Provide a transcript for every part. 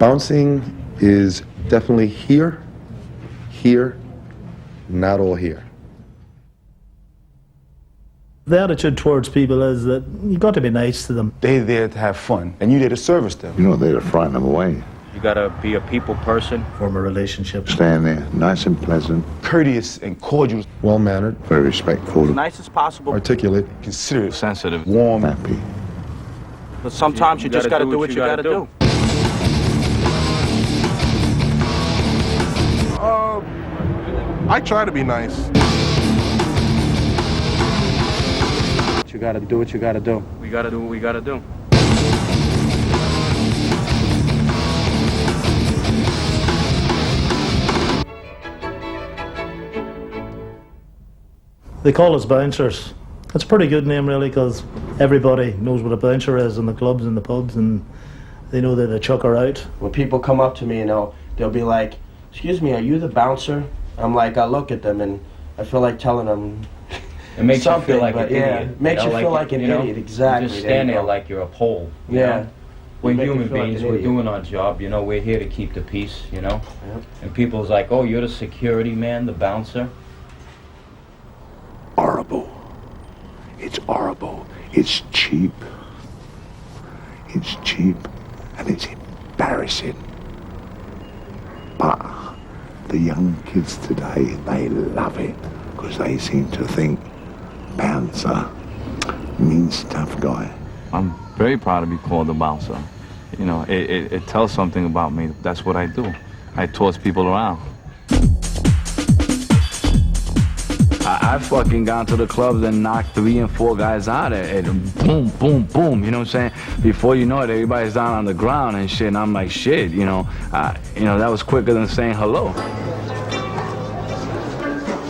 Bouncing is definitely here, not all here. The attitude towards people is that you got to be nice to them. They're there to have fun, and you're there to service them. You're not there to frighten them away. You gotta be a people person. Form a relationship. Stand there, nice and pleasant, Courteous and cordial, Well-mannered, very respectful, Nice as possible. articulate, considerate, Sensitive. warm. happy. But sometimes you just gotta do what you gotta do. I try to be nice. You gotta do what you gotta do. We gotta do what we gotta do. They call us bouncers. That's a pretty good name, really, because everybody knows what a bouncer is in the clubs and the pubs, and they know that they chuck her out. When people come up to me, they'll be like, "Excuse me, are you the bouncer?" I'm like, I look at them and I feel like telling them It makes something, you feel like but an yeah, idiot. makes you feel like an idiot, exactly. You just there stand you there go. like you're a pole. you Yeah. know? We're make you human feel like beings. an We're idiot. doing our job. We're here to keep the peace. Yep. And people's like, "Oh, you're the security man, the bouncer." Horrible. It's horrible. It's cheap. It's cheap and it's embarrassing. But the young kids today, they love it because they seem to think bouncer means tough guy. I'm very proud to be called a bouncer. It tells something about me. That's what I do. I toss people around. I've fucking gone to the clubs and knocked 3 and 4 guys out and boom, boom, boom, you know what I'm saying? Before you know it, everybody's down on the ground and shit, and I'm like, shit, that was quicker than saying hello.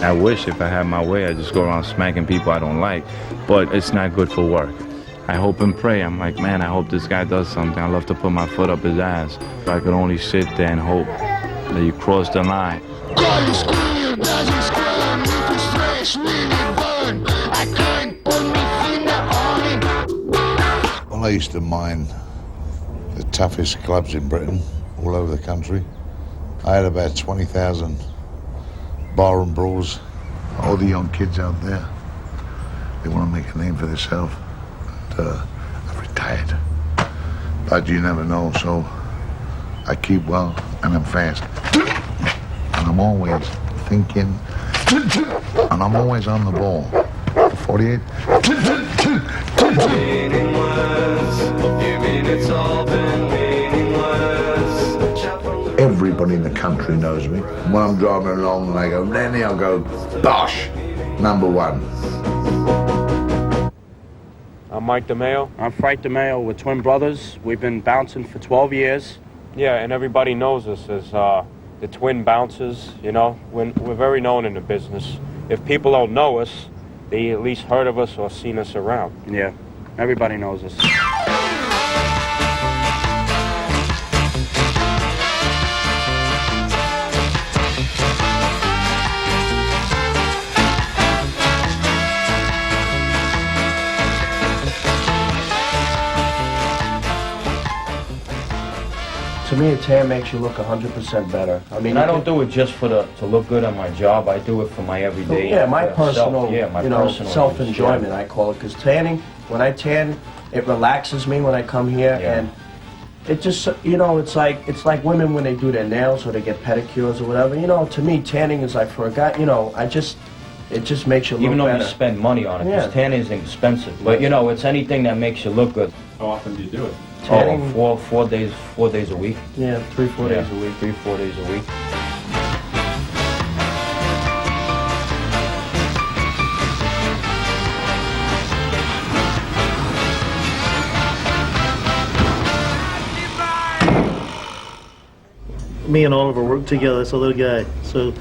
I wish if I had my way, I'd just go around smacking people I don't like, but it's not good for work. I hope and pray. I'm like, man, I hope this guy does something. I love to put my foot up his ass. If I could only sit there and hope that you cross the line. Well, I used to mine the toughest clubs in Britain, all over the country. I had about 20,000 barroom brawls. All the young kids out there, they want to make a name for themselves. And I've retired. But you never know, so I keep well and I'm fast. And I'm always thinking, and I'm always on the ball. 48. Everybody in the country knows me. When I'm driving along and I go, Lenny, I'll go, Bosh, #1. I'm Mike DeMeo. I'm Frank DeMeo. We're twin brothers. We've been bouncing for 12 years. Yeah, and everybody knows us as the Twin Bouncers. We're very known in the business. If people don't know us, they at least heard of us or seen us around. Yeah, everybody knows us. To me, a tan makes you look 100% better. I mean, And I don't do it just to look good on my job. I do it for my everyday. Yeah, my personal, personal self-enjoyment, yeah. I call it. Because tanning, when I tan, it relaxes me when I come here, Yeah. and it just, it's like women when they do their nails or they get pedicures or whatever. To me, tanning is like for a guy. It just makes you look Even though better. you spend money on it, because Yeah. tanning is expensive. But it's anything that makes you look good. How often do you do it? Tanning, Four days a week. yeah, 3-4 days a week. 3-4 days a week. Me and Oliver worked together, this other guy. So,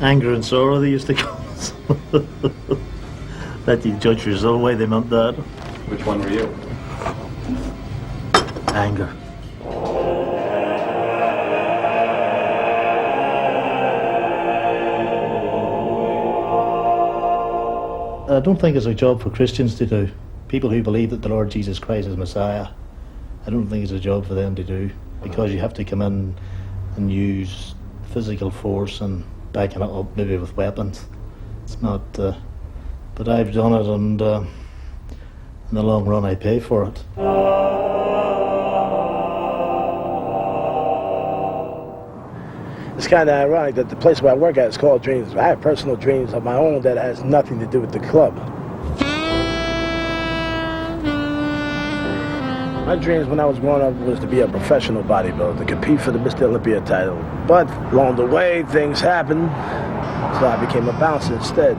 anger and sorrow, they used to call us. Let you judge for yourself why they meant that. Which one were you? Anger. I don't think it's a job for Christians to do. People who believe that the Lord Jesus Christ is Messiah, I don't think it's a job for them to do. because you have to come in and use physical force and backing it up maybe with weapons. It's not, but I've done it, and in the long run I pay for it. It's kind of ironic that the place where I work at is called Dreams. I have personal dreams of my own that has nothing to do with the club. My dreams when I was growing up was to be a professional bodybuilder, to compete for the Mr. Olympia title. But along the way, things happened, so I became a bouncer instead.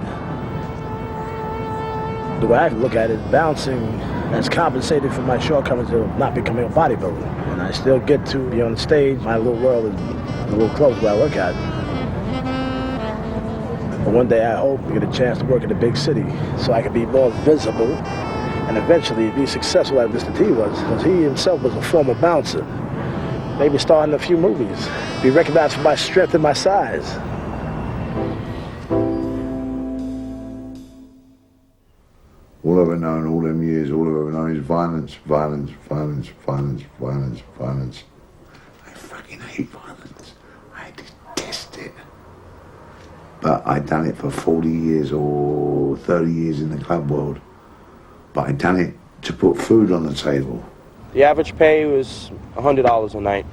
The way I look at it, bouncing has compensated for my shortcomings of not becoming a bodybuilder. And I still get to be on the stage. My little world is a little close where I work at. But one day I hope to get a chance to work in a big city so I can be more visible and eventually be successful like Mr. T was, because he himself was a former bouncer. Maybe star in a few movies, be recognized for my strength and my size. All I've ever known all them years, all I've ever known is violence, violence, violence, violence, violence, violence. I fucking hate violence. I detest it. But I'd done it for 40 years or 30 years in the club world. But I'd done it to put food on the table. The average pay was $100 a night.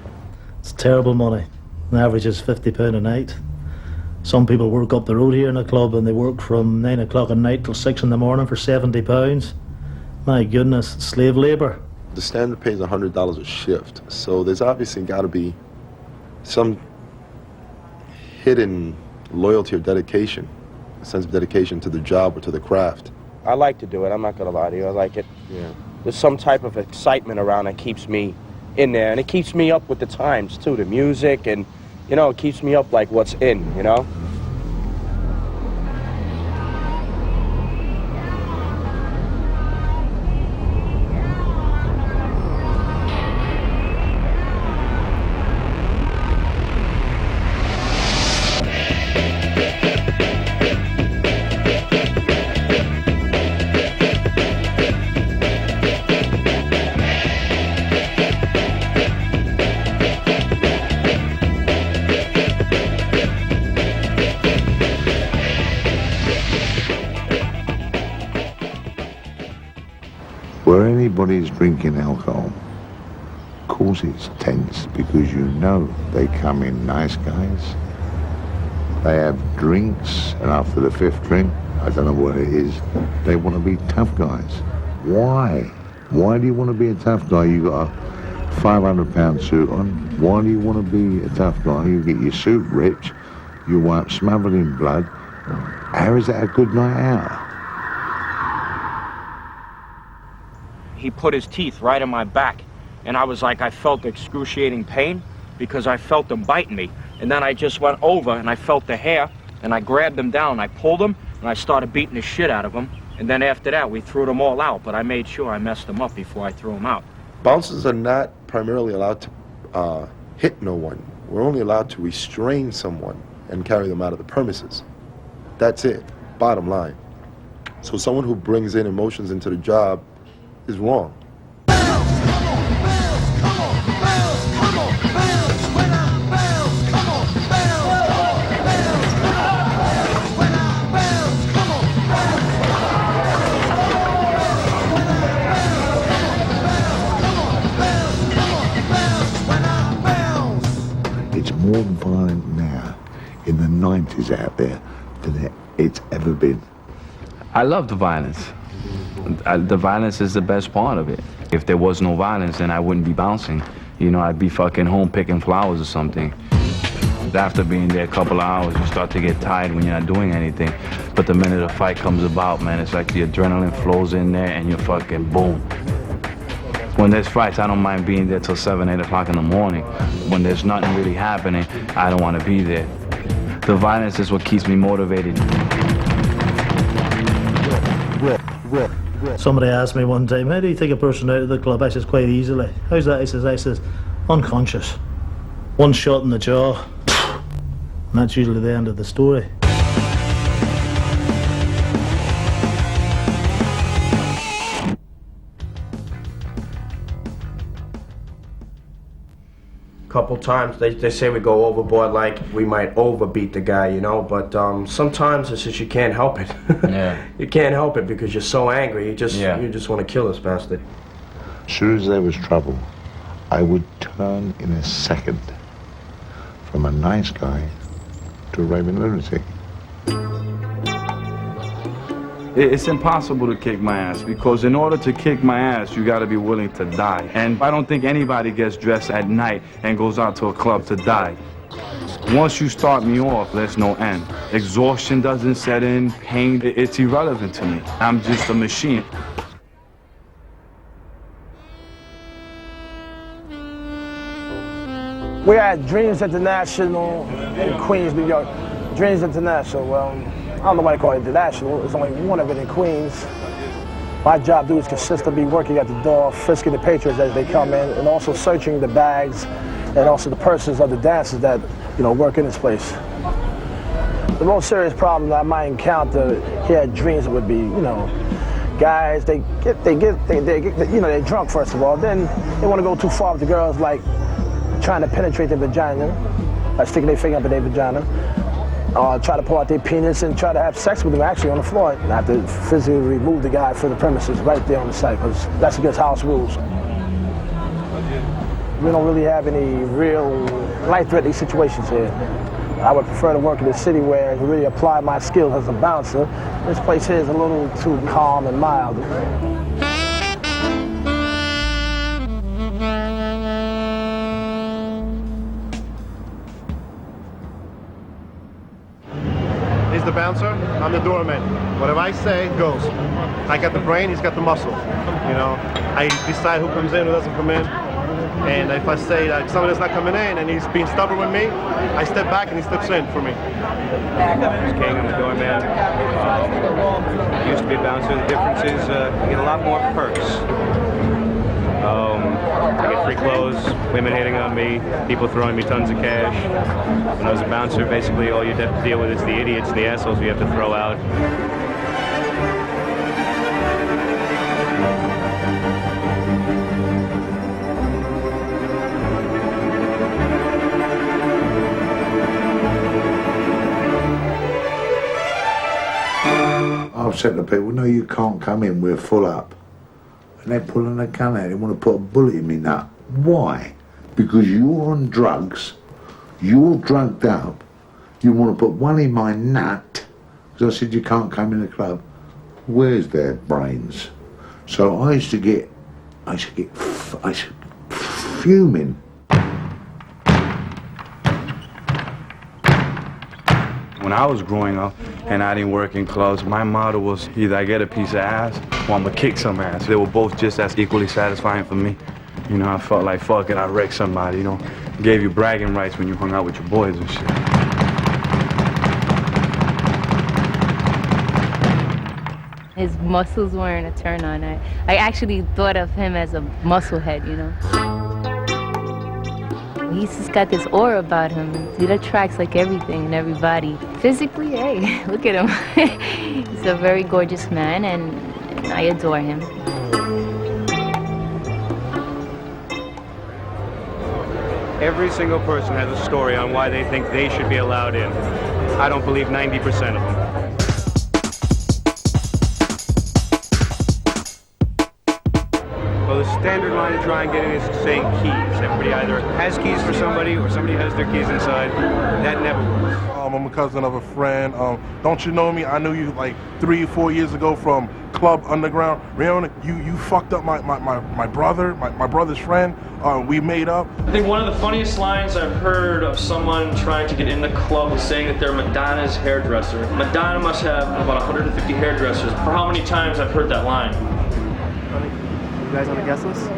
It's terrible money. The average is £50 a night. Some people work up the road here in a club and they work from 9 o'clock at night till 6 in the morning for £70. My goodness, slave labour. The standard pay is $100 a shift, so there's obviously got to be some hidden loyalty or dedication, a sense of dedication to the job or to the craft. I like to do it, I'm not gonna lie to you, I like it. Yeah. There's some type of excitement around that keeps me in there, and it keeps me up with the times too, the music, and you know, it keeps me up like what's in, you know? Where anybody's drinking alcohol, of course it's tense because you know they come in nice guys. They have drinks, and after the fifth drink, I don't know what it is, they want to be tough guys. Why? Why do you want to be a tough guy? You got a £500 suit on. Why do you want to be a tough guy? You get your suit ripped, you wind up smothered in blood. How is that a good night out? He put his teeth right in my back, and I was like, I felt excruciating pain because I felt him biting me. And then I just went over and I felt the hair, and I grabbed him down, I pulled him, and I started beating the shit out of him. And then after that, we threw them all out, but I made sure I messed them up before I threw them out. Bouncers are not primarily allowed to hit no one. We're only allowed to restrain someone and carry them out of the premises. That's it, bottom line. So someone who brings in emotions into the job is wrong. It's more violent now in the 90s out there than it's ever been. I love the violence. The violence is the best part of it. If there was no violence, then I wouldn't be bouncing. You know, I'd be fucking home picking flowers or something. After being there a couple of hours, you start to get tired when you're not doing anything. But the minute a fight comes about, man, it's like the adrenaline flows in there and you're fucking boom. When there's fights, I don't mind being there till 7, 8 o'clock in the morning. When there's nothing really happening, I don't want to be there. The violence is what keeps me motivated. Somebody asked me one time, how do you take a person out of the club? I says, quite easily. How's that? I says, unconscious. One shot in the jaw, and that's usually the end of the story. couple times. They say we go overboard, like we might overbeat the guy, you know, but sometimes it's just you can't help it. Yeah. You can't help it because you're so angry. You just want to kill this bastard. As soon as there was trouble, I would turn in a second from a nice guy to a raving lunatic. It's impossible to kick my ass because in order to kick my ass, you got to be willing to die. And I don't think anybody gets dressed at night and goes out to a club to die. Once you start me off, there's no end. Exhaustion doesn't set in, pain, it's irrelevant to me. I'm just a machine. We're at Dreams International in Queens, New York. Dreams International, well, I don't know why they call it international. There's only one of it in Queens. My job duties consist of me working at the door, frisking the patrons as they come in, and also searching the bags and also the purses of the dancers that, you know, work in this place. The most serious problem that I might encounter here at Dreams would be, you know, guys, they get, you know, they're drunk first of all. Then they want to go too far with the girls, like trying to penetrate their vagina, like sticking their finger up in their vagina. Try to pull out their penis and try to have sex with them actually on the floor. And I have to physically remove the guy from the premises right there on the site because that's against house rules. We don't really have any real life-threatening situations here. I would prefer to work in a city where I can really apply my skills as a bouncer. This place here is a little too calm and mild. He's the bouncer, I'm the doorman. Whatever I say goes. I got the brain, he's got the muscle. You know, I decide who comes in, who doesn't come in. And if I say that somebody's not coming in and he's being stubborn with me, I step back and he steps in for me. King, I'm the doorman. I used to be a bouncer. The difference is you get a lot more perks. I get free clothes, women hitting on me, people throwing me tons of cash. When I was a bouncer, basically all you have to deal with is the idiots, the assholes you have to throw out. I've said to people, no, you can't come in, we're full up. And they're pulling a gun out, they want to put a bullet in me nut. Why? Because you're on drugs, you're drugged up, you want to put one in my nut, because I said you can't come in the club. Where's their brains? So I used to get fuming. When I was growing up and I didn't work in clubs, my motto was either I get a piece of ass or I'm gonna kick some ass. They were both just as equally satisfying for me. You know, I felt like, fuck it, I wrecked somebody, you know. Gave you bragging rights when you hung out with your boys and shit. His muscles weren't a turn on. I actually thought of him as a musclehead, you know. He's just got this aura about him. He attracts like everything and everybody. Physically, hey, look at him. He's a very gorgeous man and I adore him. Every single person has a story on why they think they should be allowed in. I don't believe 90% of them. Well, the standard line to try and get in is saying keys. Everybody either has keys for somebody or somebody has their keys inside. That never works. I'm a cousin of a friend. Don't you know me? I knew you like 3 or 4 years ago from Club Underground. Riona, you fucked up my brother, my brother's friend. We made up. I think one of the funniest lines I've heard of someone trying to get in the club was saying that they're Madonna's hairdresser. Madonna must have about 150 hairdressers. For how many times I've heard that line? You guys on the guest list?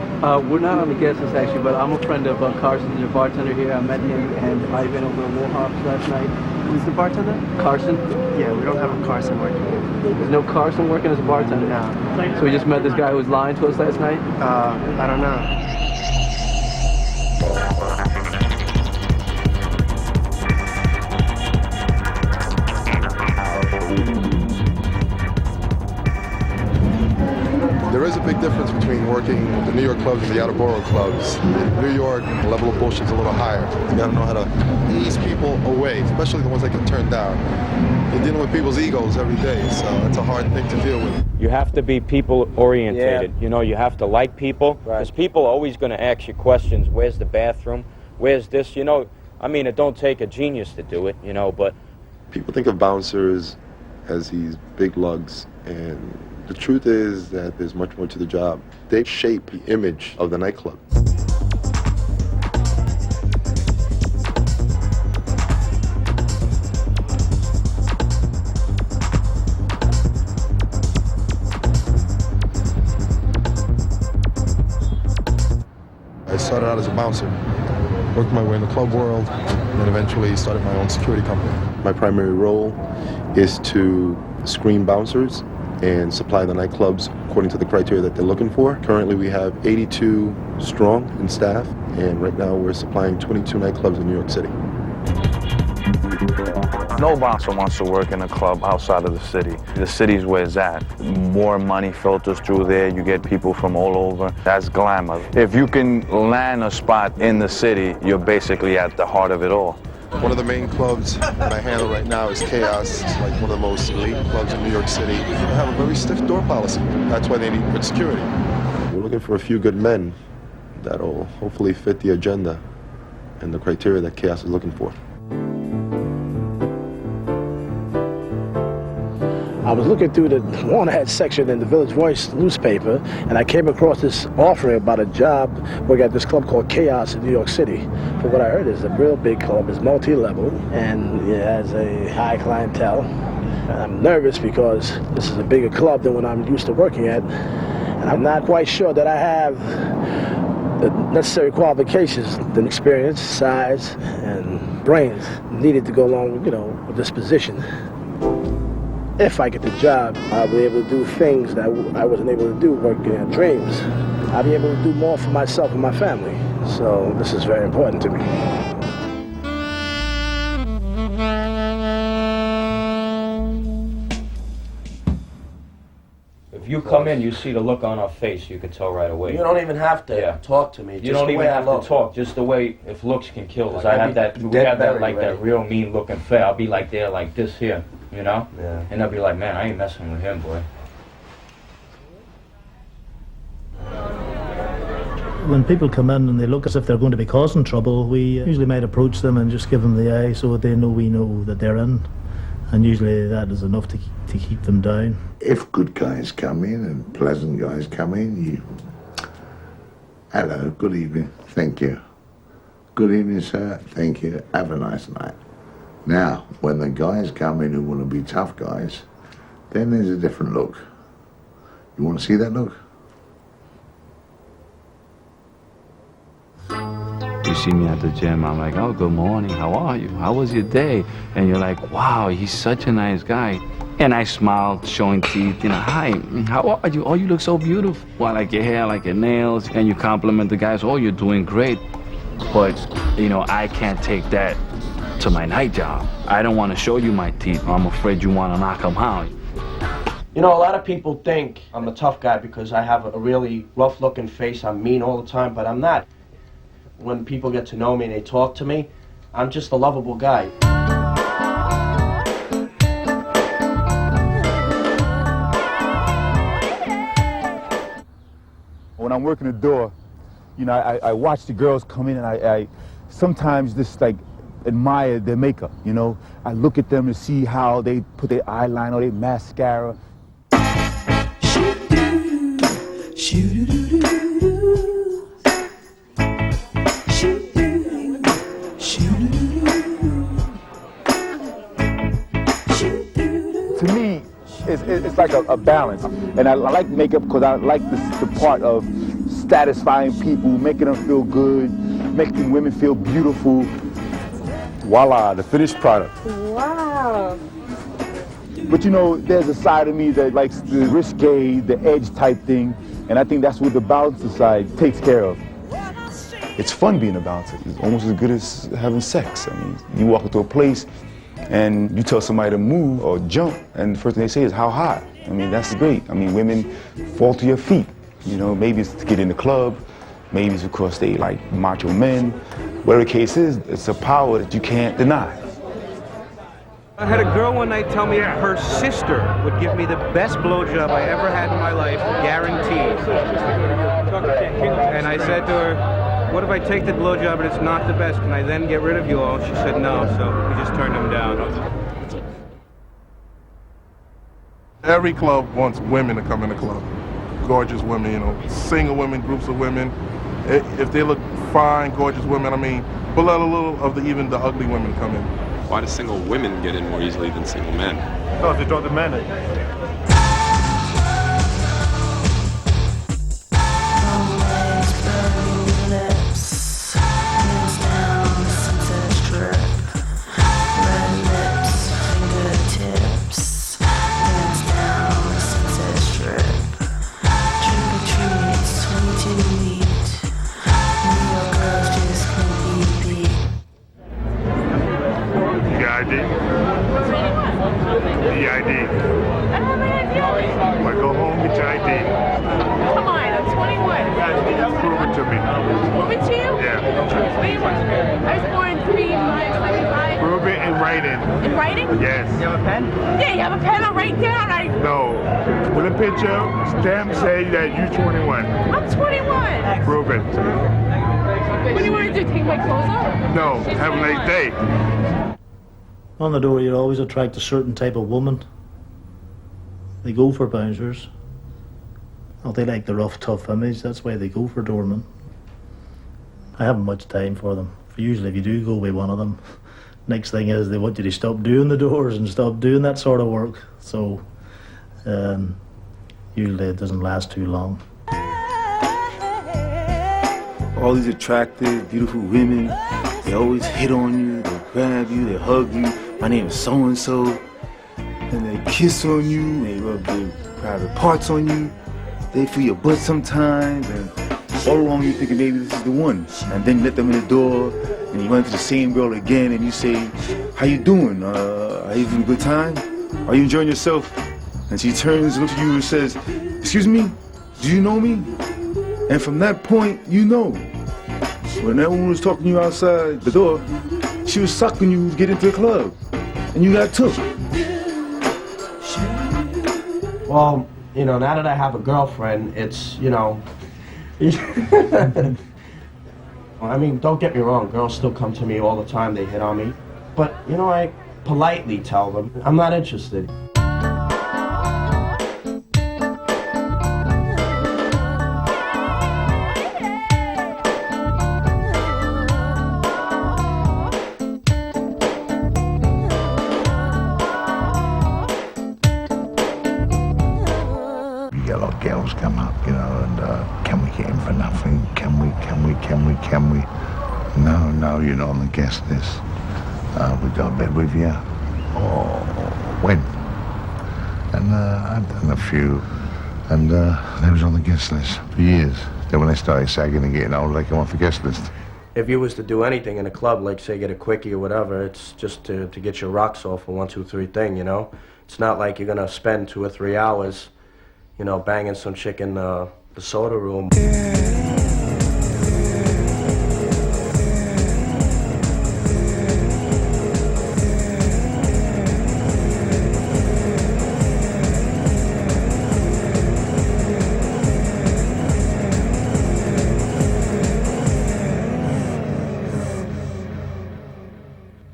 We're not on the guest list actually, but I'm a friend of Carson, the bartender here. I met him and Ivan over at Warhawks last night. Who's the bartender? Carson. Yeah, we don't have a Carson working here. There's no Carson working as a bartender? No. So we just met this guy who was lying to us last night? I don't know. There is a big difference between working working with the New York clubs and the outer borough clubs. In New York, the level of bullshit's a little higher. You gotta know how to ease people away, especially the ones that get turned down. You're dealing with people's egos every day, so that's a hard thing to deal with. You have to be people orientated. You know, you have to like people, because people are always going to ask you questions. Where's the bathroom? Where's this? You know, I mean, it don't take a genius to do it, you know, but people think of bouncers as these big lugs, and the truth is that there's much more to the job. They shape the image of the nightclub. I started out as a bouncer, worked my way in the club world, and then eventually started my own security company. My primary role is to screen bouncers and supply the nightclubs according to the criteria that they're looking for. Currently we have 82 strong in staff, and right now we're supplying 22 nightclubs in New York City. No bouncer wants to work in a club outside of the city. The city's where it's at. More money filters through there. You get people from all over. That's glamour. If you can land a spot in the city, you're basically at the heart of it all. One of the main clubs that I handle right now is Chaos. It's like one of the most elite clubs in New York City. They have a very stiff door policy. That's why they need good security. We're looking for a few good men that'll hopefully fit the agenda and the criteria that Chaos is looking for. I was looking through the want ad section in the Village Voice newspaper, and I came across this offering about a job working at this club called Chaos in New York City. From what I heard, it's a real big club. It's multi-level, and it has a high clientele. And I'm nervous because this is a bigger club than what I'm used to working at, and I'm not quite sure that I have the necessary qualifications, the experience, size, and brains needed to go along, you know, with this position. If I get the job, I'll be able to do things that I wasn't able to do working at Dreams. I'll be able to do more for myself and my family. So this is very important to me. if you come in, you see the look on our face, you can tell right away. You don't even have to talk to me. You don't even have to talk, just the way, if looks can kill. Because I have that, we have that, like, that real mean looking face. I'll be like there, like this here, you know? Yeah. And they'll be like, man, I ain't messing with him, boy. When people come in and they look as if they're going to be causing trouble, we usually might approach them and just give them the eye so that they know we know that they're in. And usually that is enough to keep them down. If good guys come in and pleasant guys come in, you... Hello, good evening, thank you. Good evening, sir, thank you, have a nice night. Now, when the guys come in who want to be tough guys, then there's a different look. You want to see that look? You see me at the gym, I'm like, oh, good morning, how are you? How was your day? And you're like, wow, he's such a nice guy. And I smiled, showing teeth, you know, hi, how are you? Oh, you look so beautiful. Well, I like your hair, I like your nails, and you compliment the guys, oh, you're doing great. But, you know, I can't take that to my night job. I don't want to show you my teeth. I'm afraid you want to knock them out. You know, a lot of people think I'm a tough guy because I have a really rough-looking face. I'm mean all the time, but I'm not. When people get to know me and they talk to me, I'm just a lovable guy. When I'm working the door, you know, I watch the girls come in and I sometimes just like admire their makeup, you know. I look at them to see how they put their eyeliner or their mascara. To me, it's like a balance. And I like makeup because I like the part of satisfying people, making them feel good, making women feel beautiful. Voila, the finished product. Wow. But you know, there's a side of me that likes the risque, the edge type thing, and I think that's what the bouncer side takes care of. It's fun being a bouncer. It's almost as good as having sex. I mean, you walk into a place and you tell somebody to move or jump, and the first thing they say is, how high? I mean, that's great. I mean, women fall to your feet. You know, maybe it's to get in the club, maybe it's because they like macho men. Whatever the case is, it's a power that you can't deny. I had a girl one night tell me her sister would give me the best blowjob I ever had in my life, guaranteed. And I said to her, what if I take the blowjob and it's not the best? Can I then get rid of you all? She said no, so we just turned him down. Every club wants women to come in the club. Gorgeous women, you know, single women, groups of women. If they look fine, gorgeous women, I mean, but let a little of even the ugly women come in. Why do single women get in more easily than single men? No, they draw the men in. Stamp say that you're 21. I'm 21. Prove it. What do you want to do, take my clothes off? No, have a nice day. On the door, you always attract a certain type of woman. They go for bouncers. Oh, they like the rough, tough image. That's why they go for doormen. I haven't much time for them. Usually, if you do go with one of them, next thing is they want you to stop doing the doors and stop doing that sort of work. So, usually it doesn't last too long. All these attractive, beautiful women, they always hit on you, they grab you, they hug you. My name is so-and-so. And they kiss on you, they rub their private parts on you. They feel your butt sometimes, and all along you're thinking maybe this is the one. And then you let them in the door, and you run to the same girl again, and you say, how you doing? Are you having a good time? Are you enjoying yourself? And she turns and looks at you and says, excuse me, do you know me? And from that point, you know. When that woman was talking to you outside the door, she was sucking you to get into the club. And you got took. Well, you know, now that I have a girlfriend, it's, you know... I mean, don't get me wrong, girls still come to me all the time, they hit on me. But, you know, I politely tell them, I'm not interested. Girls come up, you know, and can we get in for nothing? Can we? No, you're not on the guest list. We go to bed with you. Or when? And I've done a few, and they was on the guest list for years. Then when they started sagging and getting older, they come off the guest list. If you was to do anything in a club, like say get a quickie or whatever, it's just to get your rocks off a 1, 2, 3 thing, you know? It's not like you're gonna spend 2 or 3 hours, you know, banging some chick in the soda room.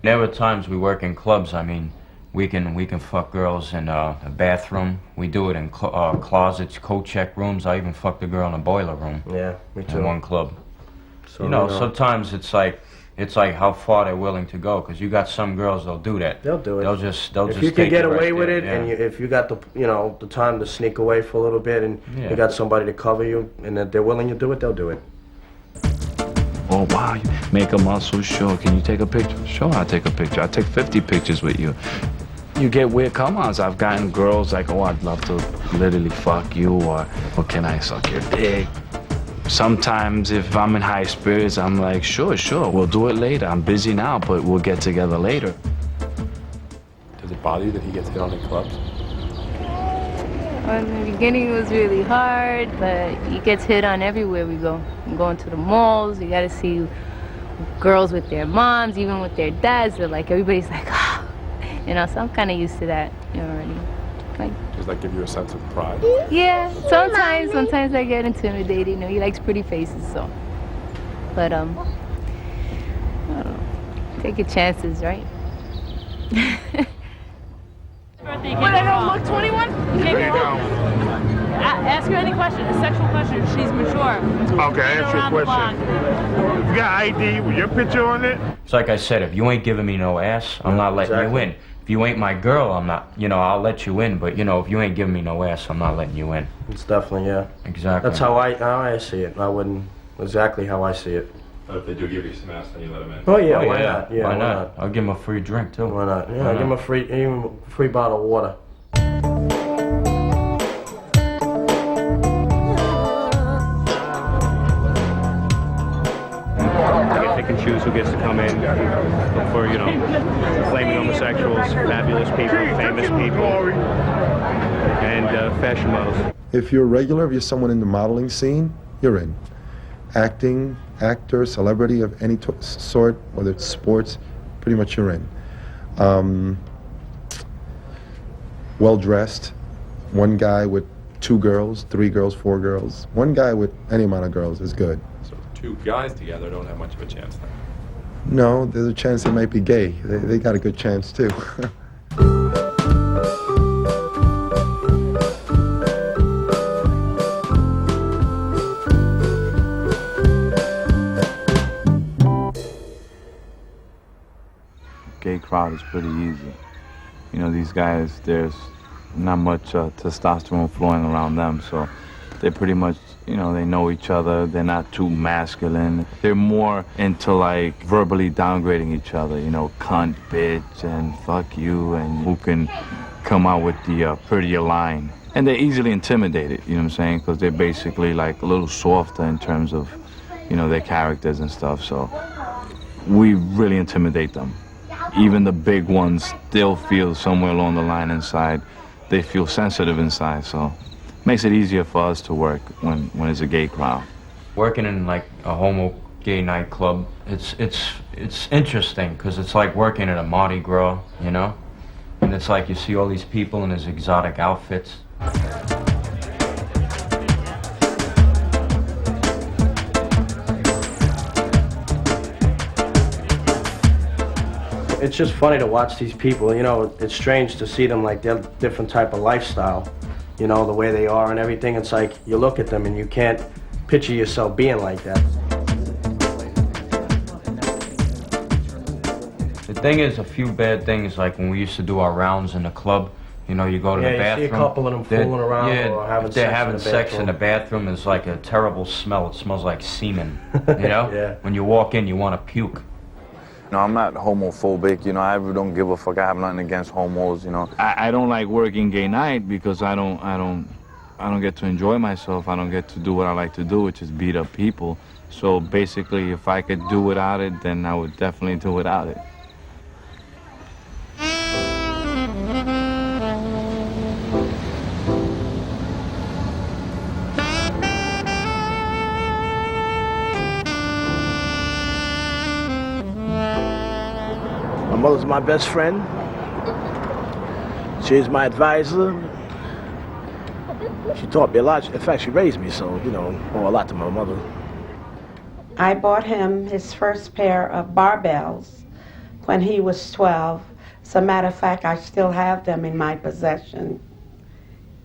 There were times we work in clubs, I mean, we can fuck girls in a bathroom. We do it in closets, coat check rooms. I even fucked a girl in a boiler room. Yeah, me too. In one club. So, you know, sometimes it's like how far they're willing to go. Because you got some girls, they'll do that. They'll do it. They'll just if you can get away with it, yeah. and if you got the time to sneak away for a little bit, and you got somebody to cover you, and that they're willing to do it, they'll do it. Oh, wow, you make a muscle, sure. Can you take a picture? Sure, I'll take a picture. I'll take 50 pictures with you. You get weird come-ons. I've gotten girls like, oh, I'd love to literally fuck you, or can I suck your dick? Sometimes if I'm in high spirits, I'm like, sure, we'll do it later. I'm busy now, but we'll get together later. Does it bother you that he gets hit on in clubs? In the beginning, it was really hard, but he gets hit on everywhere we go. I'm going to the malls, you gotta see girls with their moms, even with their dads. They're like, everybody's like, ah. You know, so I'm kind of used to that already. Like, Does that give you a sense of pride? yeah, sometimes I get intimidated. You know, he likes pretty faces, so. But, I don't know. Take your chances, right? But I don't look 21? Ask her any question, a sexual question. She's mature. Okay, answer your question. If you got ID with your picture on it? It's like I said, if you ain't giving me no ass, I'm not letting you in. If you ain't my girl, I'm not, I'll let you in, but, if you ain't giving me no ass, I'm not letting you in. It's definitely, yeah. Exactly. That's how I see it. I wouldn't, exactly how I see it. But if they do give you some ass, then you let them in. Oh yeah, why not? Yeah, why not? I'll give him a free drink too. Why not? Yeah, I'll give him a free bottle of water. You get to pick and choose who gets to come in, look for, flaming homosexuals, fabulous people, famous people, and fashion models. If you're a regular, if you're someone in the modeling scene, you're in. Acting, actor, celebrity of any sort, whether it's sports, pretty much you're in. Well-dressed, one guy with 2 girls, 3 girls, 4 girls. One guy with any amount of girls is good. So 2 guys together don't have much of a chance then. No, there's a chance they might be gay. They got a good chance too. Gay crowd is pretty easy. These guys, there's not much testosterone flowing around them, so they pretty much, they know each other. They're not too masculine. They're more into like verbally downgrading each other, cunt, bitch, and fuck you, and who can come out with the prettier line. And they're easily intimidated, you know what I'm saying? Because they're basically like a little softer in terms of, their characters and stuff, so we really intimidate them. Even the big ones still feel somewhere along the line inside. They feel sensitive inside, so makes it easier for us to work when it's a gay crowd. Working in like a homo gay nightclub, it's interesting because it's like working at a Mardi Gras, and it's like you see all these people in these exotic outfits. It's just funny to watch these people, it's strange to see them like they're different type of lifestyle, the way they are and everything. It's like you look at them and you can't picture yourself being like that. The thing is, a few bad things, like when we used to do our rounds in the club, you go to the bathroom. You see a couple of them fooling around or having they're sex having in the sex bathroom. in the bathroom. It's like a terrible smell. It smells like semen, Yeah. When you walk in, you want to puke. No, I'm not homophobic, I really don't give a fuck. I have nothing against homos, I don't like working gay night because I don't get to enjoy myself. I don't get to do what I like to do, which is beat up people. So basically, if I could do without it, then I would definitely do without it. My mother's my best friend. She's my advisor. She taught me a lot. In fact, she raised me, so, owe a lot to my mother. I bought him his first pair of barbells when he was 12. As a matter of fact, I still have them in my possession.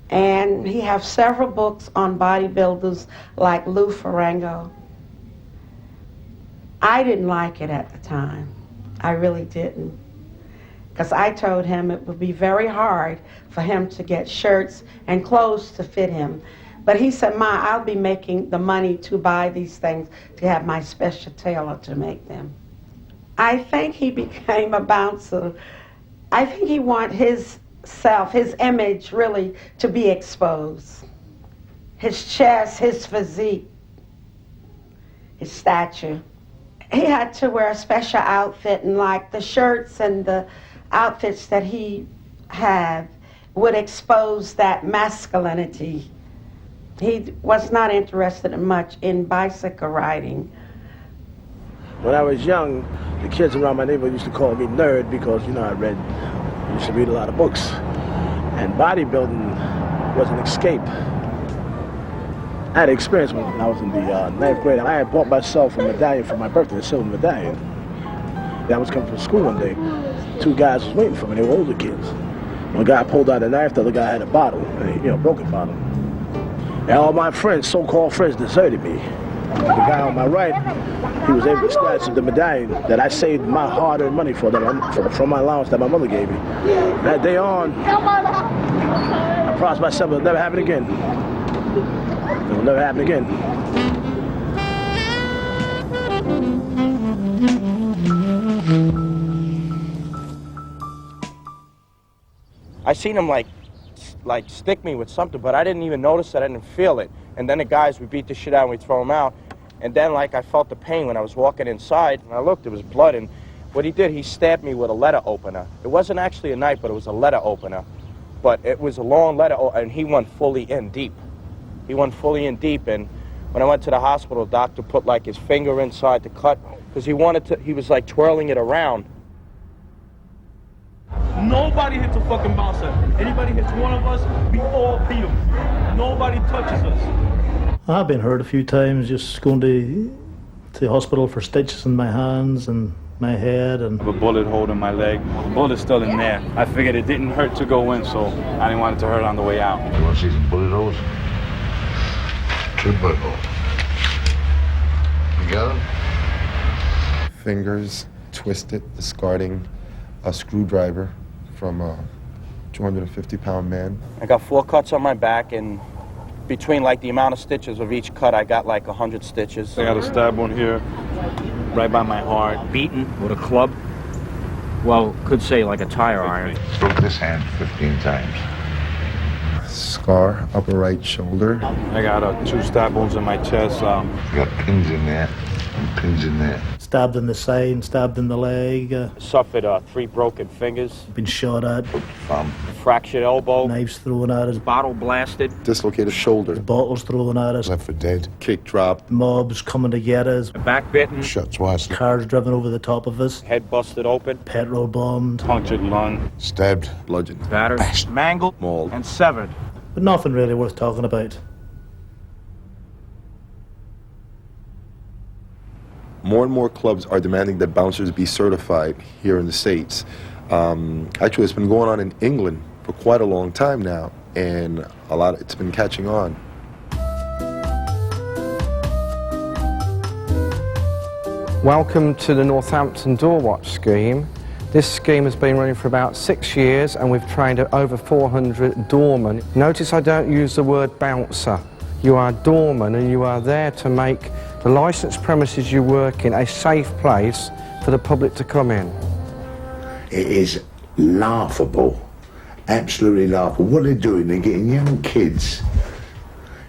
And he has several books on bodybuilders like Lou Ferrigno. I didn't like it at the time. I really didn't. Because I told him it would be very hard for him to get shirts and clothes to fit him. But he said, Ma, I'll be making the money to buy these things, to have my special tailor to make them. I think he became a bouncer. I think he wanted his self, his image really to be exposed. His chest, his physique, his stature. He had to wear a special outfit, and like the shirts and the outfits that he had, would expose that masculinity. He was not interested much in bicycle riding. When I was young, the kids around my neighborhood used to call me nerd because, you know, I used to read a lot of books. And bodybuilding was an escape. I had an experience when I was in the 9th grade. I had bought myself a medallion for my birthday, a silver medallion. I was coming from school one day. 2 guys was waiting for me. They were older kids. One guy pulled out a knife, the other guy had a bottle, a broken bottle. And all my friends, so-called friends, deserted me. The guy on my right, he was able to snatch the medallion that I saved my hard-earned money for, from my allowance that my mother gave me. That day on, I promised myself it'll never happen again. It will never happen again. I seen him like stick me with something, but I didn't even notice it. I didn't feel it. And then the guys, we beat the shit out and we throw him out. And then I felt the pain when I was walking inside, and I looked, there was blood. And what he did, he stabbed me with a letter opener. It wasn't actually a knife, but it was a letter opener. But it was a long letter, and he went fully in deep. He went fully in deep, and when I went to the hospital, the doctor put his finger inside the cut, because he was twirling it around. Nobody hits a fucking bouncer. Anybody hits one of us, we all beat him. Nobody touches us. I've been hurt a few times, just going to the hospital for stitches in my hands and my head. And I have a bullet hole in my leg. The bullet's still in there. I figured it didn't hurt to go in, so I didn't want it to hurt on the way out. You want to see some bullet holes? 2 bullet holes. You got them? Fingers twisted, discarding a screwdriver from a 250-pound man. I got 4 cuts on my back, and between the amount of stitches of each cut, I got 100 stitches. I got a stab wound here, right by my heart. Beaten with a club. Well, could say like a tire iron. Broke this hand 15 times. Scar, upper right shoulder. I got 2 stab wounds in my chest. You got pins in there and pins in there. Stabbed in the side, stabbed in the leg. Suffered 3 broken fingers. Been shot at. Thumb. Fractured elbow. Knives thrown at us. Bottle blasted. Dislocated shoulder. Bottles thrown at us. Left for dead. Kick dropped. Mobs coming to get us. Back bitten. Shot twice. Cars driven over the top of us. Head busted open. Petrol bombed. Punctured lung. Stabbed. Bludgeoned. Battered. Mangled. Mauled. And severed. But nothing really worth talking about. More and more clubs are demanding that bouncers be certified here in the States. Actually, it's been going on in England for quite a long time now, and it's been catching on. Welcome to the Northampton Door Watch scheme. This scheme has been running for about 6 years, and we've trained over 400 doormen. Notice I don't use the word bouncer. You are doorman, and you are there to make the licensed premises you work in a safe place for the public to come in. It is laughable, absolutely laughable. What they're doing, they're getting young kids,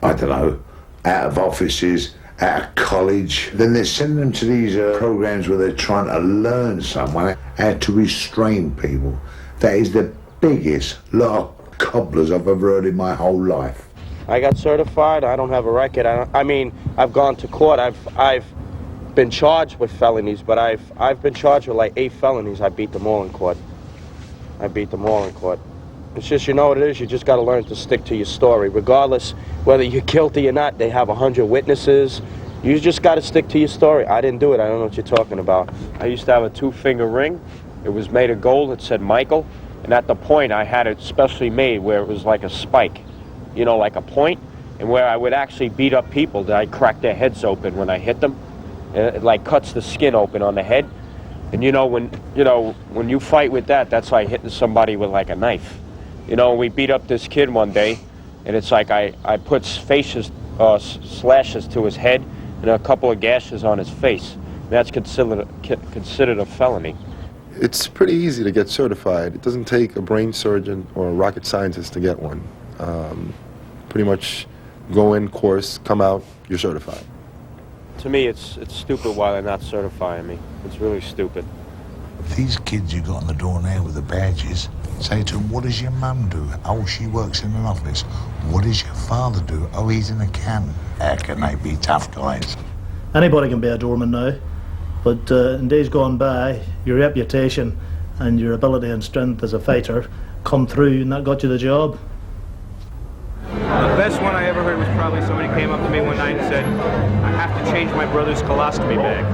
I don't know, out of offices, out of college. Then they're sending them to these programs where they're trying to learn someone how to restrain people. That is the biggest lot of cobblers I've ever heard in my whole life. I got certified. I don't have a record. I've gone to court. I've been charged with felonies, but I've been charged with 8 felonies. I beat them all in court. It's just, you know what it is, you just got to learn to stick to your story. Regardless whether you're guilty or not, they have 100 witnesses. You just got to stick to your story. I didn't do it. I don't know what you're talking about. I used to have a 2-finger ring. It was made of gold. It said Michael. And at the point, I had it specially made where it was like a spike. You know, like a point, and where I would actually beat up people that I crack their heads open when I hit them. And it cuts the skin open on the head. And when you fight with that, that's like hitting somebody with a knife. We beat up this kid one day, and it's like I put slashes to his head and a couple of gashes on his face. And that's considered a felony. It's pretty easy to get certified. It doesn't take a brain surgeon or a rocket scientist to get one. Pretty much go in, course, come out, you're certified. To me, it's stupid why they're not certifying me. It's really stupid. These kids you got on the door now with the badges, say to them, what does your mum do? Oh, she works in an office. What does your father do? Oh, he's in a cannon. How can they be tough guys? Anybody can be a doorman now, but in days gone by, your reputation and your ability and strength as a fighter come through, and that got you the job. The best one I ever heard was probably somebody came up to me one night and said, I have to change my brother's colostomy bag.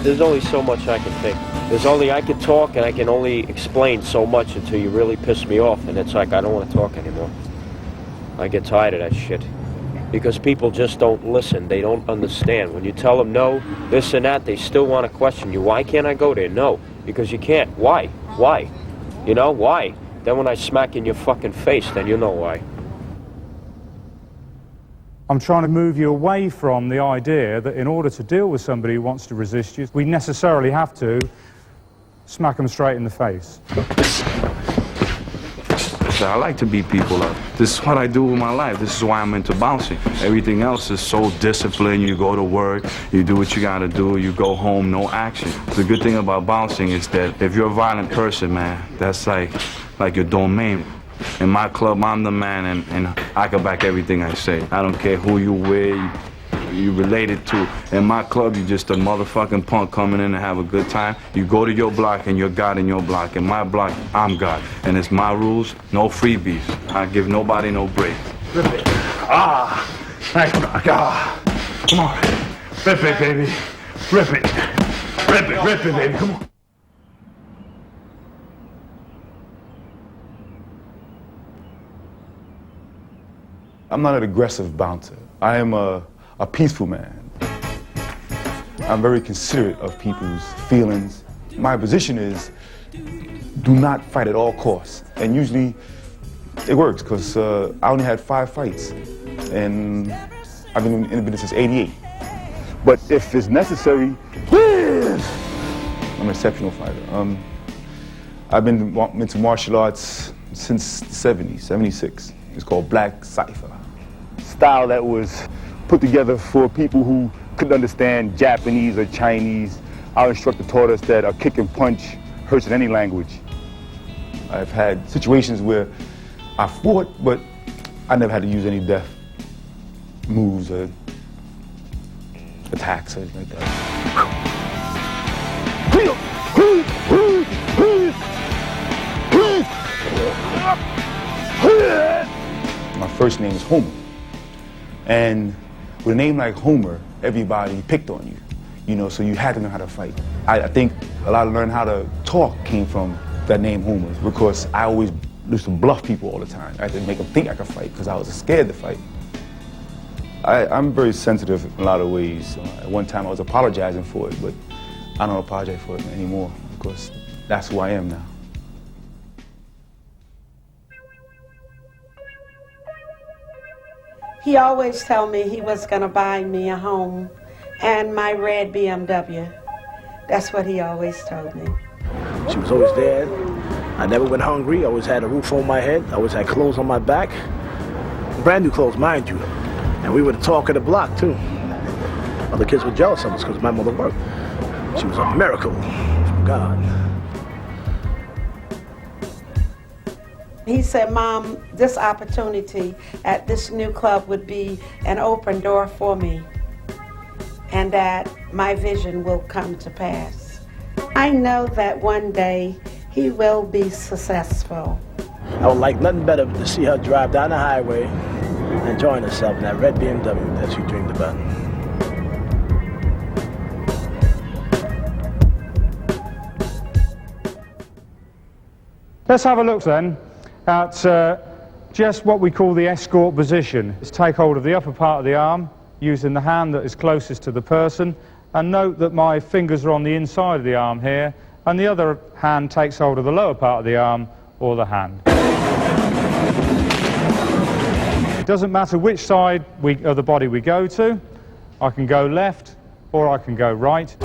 There's only so much I can take. I can talk and I can only explain so much until you really piss me off, and it's like I don't want to talk anymore. I get tired of that shit. Because people just don't listen, they don't understand. When you tell them no, this and that, they still want to question you. Why can't I go there? No, because you can't. Why? Why? You know, why? Then when I smack in your fucking face, then you know why. I'm trying to move you away from the idea that in order to deal with somebody who wants to resist you, we necessarily have to smack them straight in the face. I like to beat people up. This is what I do with my life. This is why I'm into bouncing. Everything else is so disciplined. You go to work, you do what you gotta do, you go home, no action. The good thing about bouncing is that if you're a violent person, man, that's like your domain. In my club, I'm the man, and I can back everything I say. I don't care who you with, you related to. In my club, you're just a motherfucking punk coming in to have a good time. You go to your block and you're God in your block. In my block, I'm God. And it's my rules, no freebies. I give nobody no break. Rip it. Ah! Nice knock. Ah! Come on. Rip it, baby. Rip it. Rip it, rip it, baby. Come on. I'm not an aggressive bouncer. I am a peaceful man. I'm very considerate of people's feelings. My position is do not fight at all costs. And usually it works because I only had 5 fights and I've been in the business since '88. But if it's necessary, I'm an exceptional fighter. I've been into martial arts since the 70s, 76. It's called Black Cypher. Style that was put together for people who couldn't understand Japanese or Chinese. Our instructor taught us that a kick and punch hurts in any language. I've had situations where I fought, but I never had to use any death moves or attacks or anything like that. My first name is Homer. And with a name like Homer, everybody picked on you. You know, so you had to learn how to fight. I think a lot of learning how to talk came from that name Homer, because I always used to bluff people all the time. I had to make them think I could fight because I was scared to fight. I'm very sensitive in a lot of ways. At one time I was apologizing for it, but I don't apologize for it anymore because that's who I am now. He always told me he was going to buy me a home and my red BMW. That's what he always told me. She was always there. I never went hungry. I always had a roof on my head. I always had clothes on my back. Brand new clothes, mind you. And we were the talk of the block, too. Other kids were jealous of us because my mother worked. She was a miracle from God. He said, Mom, this opportunity at this new club would be an open door for me, and that my vision will come to pass. I know that one day he will be successful. I would like nothing better to see her drive down the highway and enjoying herself in that red BMW that she dreamed about. Let's have a look then at just what we call the escort position. It's take hold of the upper part of the arm using the hand that is closest to the person, and note that my fingers are on the inside of the arm here and the other hand takes hold of the lower part of the arm or the hand. It doesn't matter which side of the body we go to. I can go left or I can go right.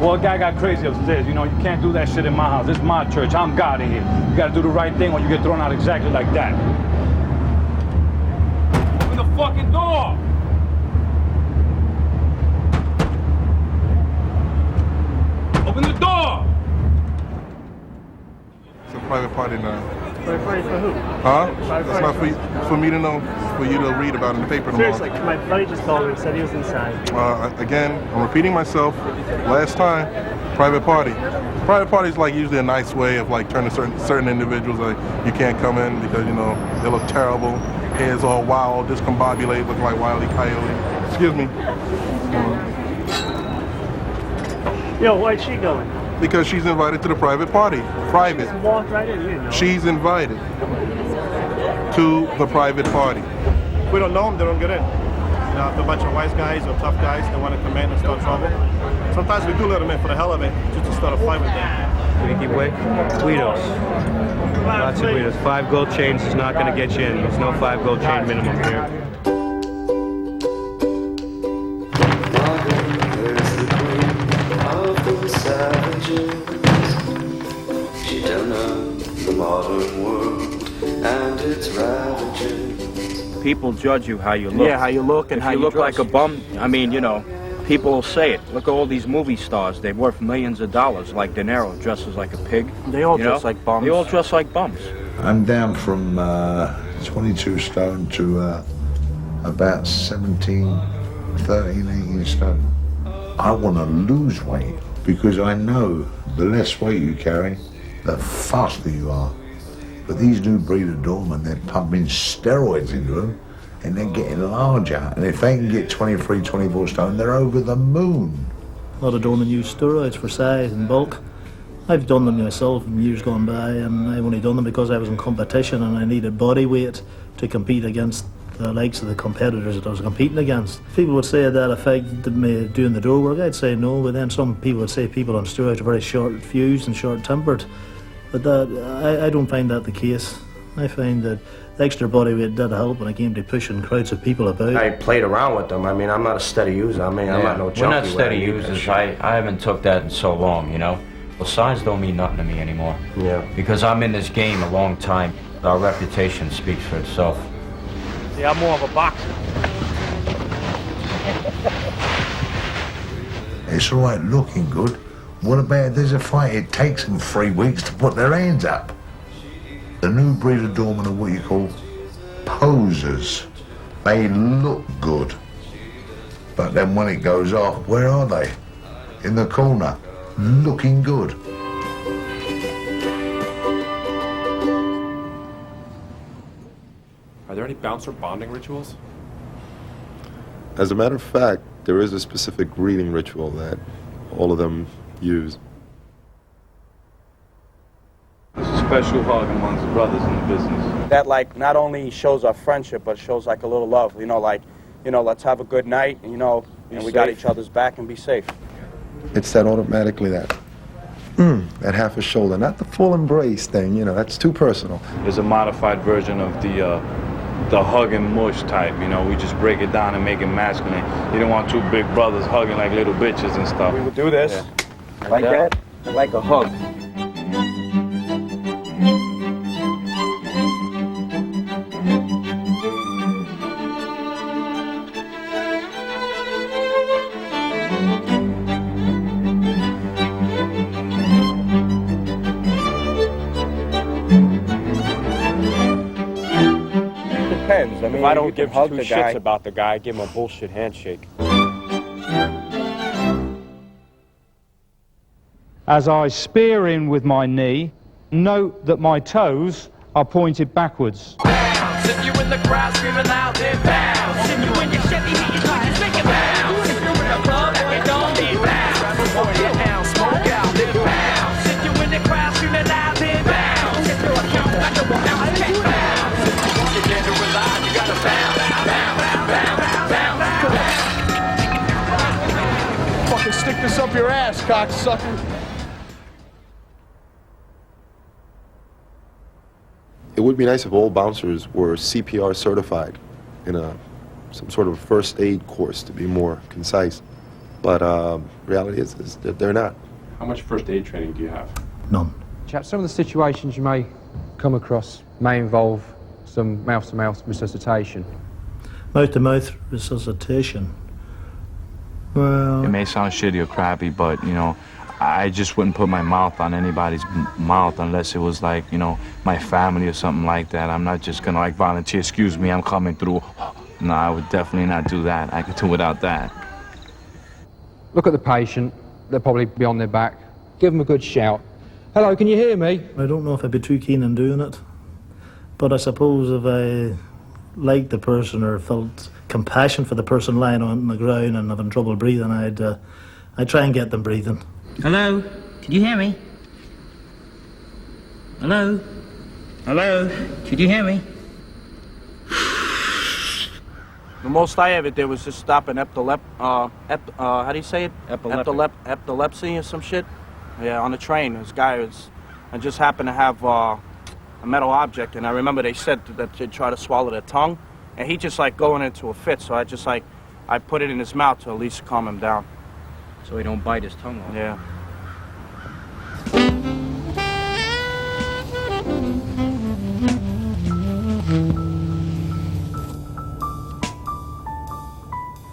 Well, a guy got crazy upstairs. You know, you can't do that shit in my house. This is my church. I'm God in here. You gotta do the right thing or you get thrown out exactly like that. Open the fucking door! Open the door! It's a private party now. Private party for who? Huh? Private It's party. not for me to know, for you to read about in the paper tomorrow. Seriously, my buddy just called me, said he was inside. Again, I'm repeating myself. Last time, private party. Private party is like usually a nice way of like turning certain individuals like you can't come in because you know they look terrible, hair's all wild, discombobulated, look like Wile E. Coyote. Excuse me. Yo, why'd she go in? Because she's invited to the private party. Private. Just walked right in, you didn't know. She's invited to the private party. If we don't know them, they don't get in. You know, if they're a bunch of wise guys or tough guys, they want to come in and start trouble. Sometimes we do let them in for the hell of it, just to start a fight with them. We keep away? Guidos. Lots of Guidos. 5 gold chains is not going to get you in. There's no 5 gold chain minimum here. She don't know the modern world and its ravages. People judge you how you look. Yeah, how you look and if how you you look dress. like a bum, I mean, you know, people will say it. Look at all these movie stars. They're worth millions of dollars, like De Niro dresses like a pig. They all you dress know? like bums. They all dress like bums. I'm down from 22 stone to about 17, 13, 18 stone. I want to lose weight because I know the less weight you carry, the faster you are. But these new breed of Doberman, they're pumping steroids into them and they're getting larger. And if they can get 23, 24 stone, they're over the moon. A lot of Doberman use steroids for size and bulk. I've done them myself in years gone by, and I've only done them because I was in competition and I needed body weight to compete against the likes of the competitors that I was competing against. People would say that affected me doing the door work. I'd say no, but then some people would say people on steroids are very short-fused and short-tempered. But I don't find that the case. I find that extra body weight did help when it came to pushing crowds of people about. I played around with them. I mean, I'm not a steady user. I mean, I'm not no junkie. We're not when steady I need that users. shit. I haven't took that in so long, you know. Well, size don't mean nothing to me anymore. Yeah. Because I'm in this game a long time. Our reputation speaks for itself. Yeah, I'm more of a boxer. It's all right looking good. What about if there's a fight? It takes them 3 weeks to put their hands up. The new breed of Doberman are what you call posers. They look good. But then when it goes off, where are they? In the corner, looking good. Are there any bouncer bonding rituals? As a matter of fact, there is a specific greeting ritual that all of them use. It's a special hug amongst brothers in the business. That like not only shows our friendship, but shows like a little love. You know, like, you know, let's have a good night. You know, and we got each other's back and be safe. It's that automatically that half a shoulder, not the full embrace thing, you know, that's too personal. There's a modified version of the hug and mush type, you know, we just break it down and make it masculine. You don't want two big brothers hugging like little bitches and stuff. We would do this like that, like a hug. Depends. I mean, If I don't you can give hug two the shits guy. about the guy, give him a bullshit handshake. As I spear in with my knee, note that my toes are pointed backwards. If you in the crowd screaming loud, then bounce. If you in your Chevy, you just make it bounce. If you in the club, it don't need bounce. Before you down, smoke out, then bounce. If you in the crowd screaming loud, then bounce. If you're a count, I know what bounce, I can't bounce. If you want to get to alive, you gotta bounce, bounce. Fucking stick this up your ass, cocksucker. It would be nice if all bouncers were CPR certified in some sort of first aid course to be more concise. But reality is that they're not. How much first aid training do you have? None. Chap, some of the situations you may come across may involve some mouth-to-mouth resuscitation. Mouth-to-mouth resuscitation. Well, It may sound shitty or crappy, but, you know, I just wouldn't put my mouth on anybody's mouth unless it was like, you know, my family or something like that. I'm not just gonna like volunteer, excuse me, I'm coming through. No, I would definitely not do that. I could do without that. Look at the patient. They'll probably be on their back. Give them a good shout. Hello, can you hear me? I don't know if I'd be too keen on doing it, but I suppose if I liked the person or felt compassion for the person lying on the ground and having trouble breathing, I'd try and get them breathing. Hello? Can you hear me? Hello? Hello? Could you hear me? The most I ever did was just stop an how do you say it? Epilepsy or some shit. Yeah, on the train. This guy I just happened to have a metal object, and I remember they said that they'd try to swallow their tongue, and he just like going into a fit, so I put it in his mouth to at least calm him down. So he don't bite his tongue off. Yeah.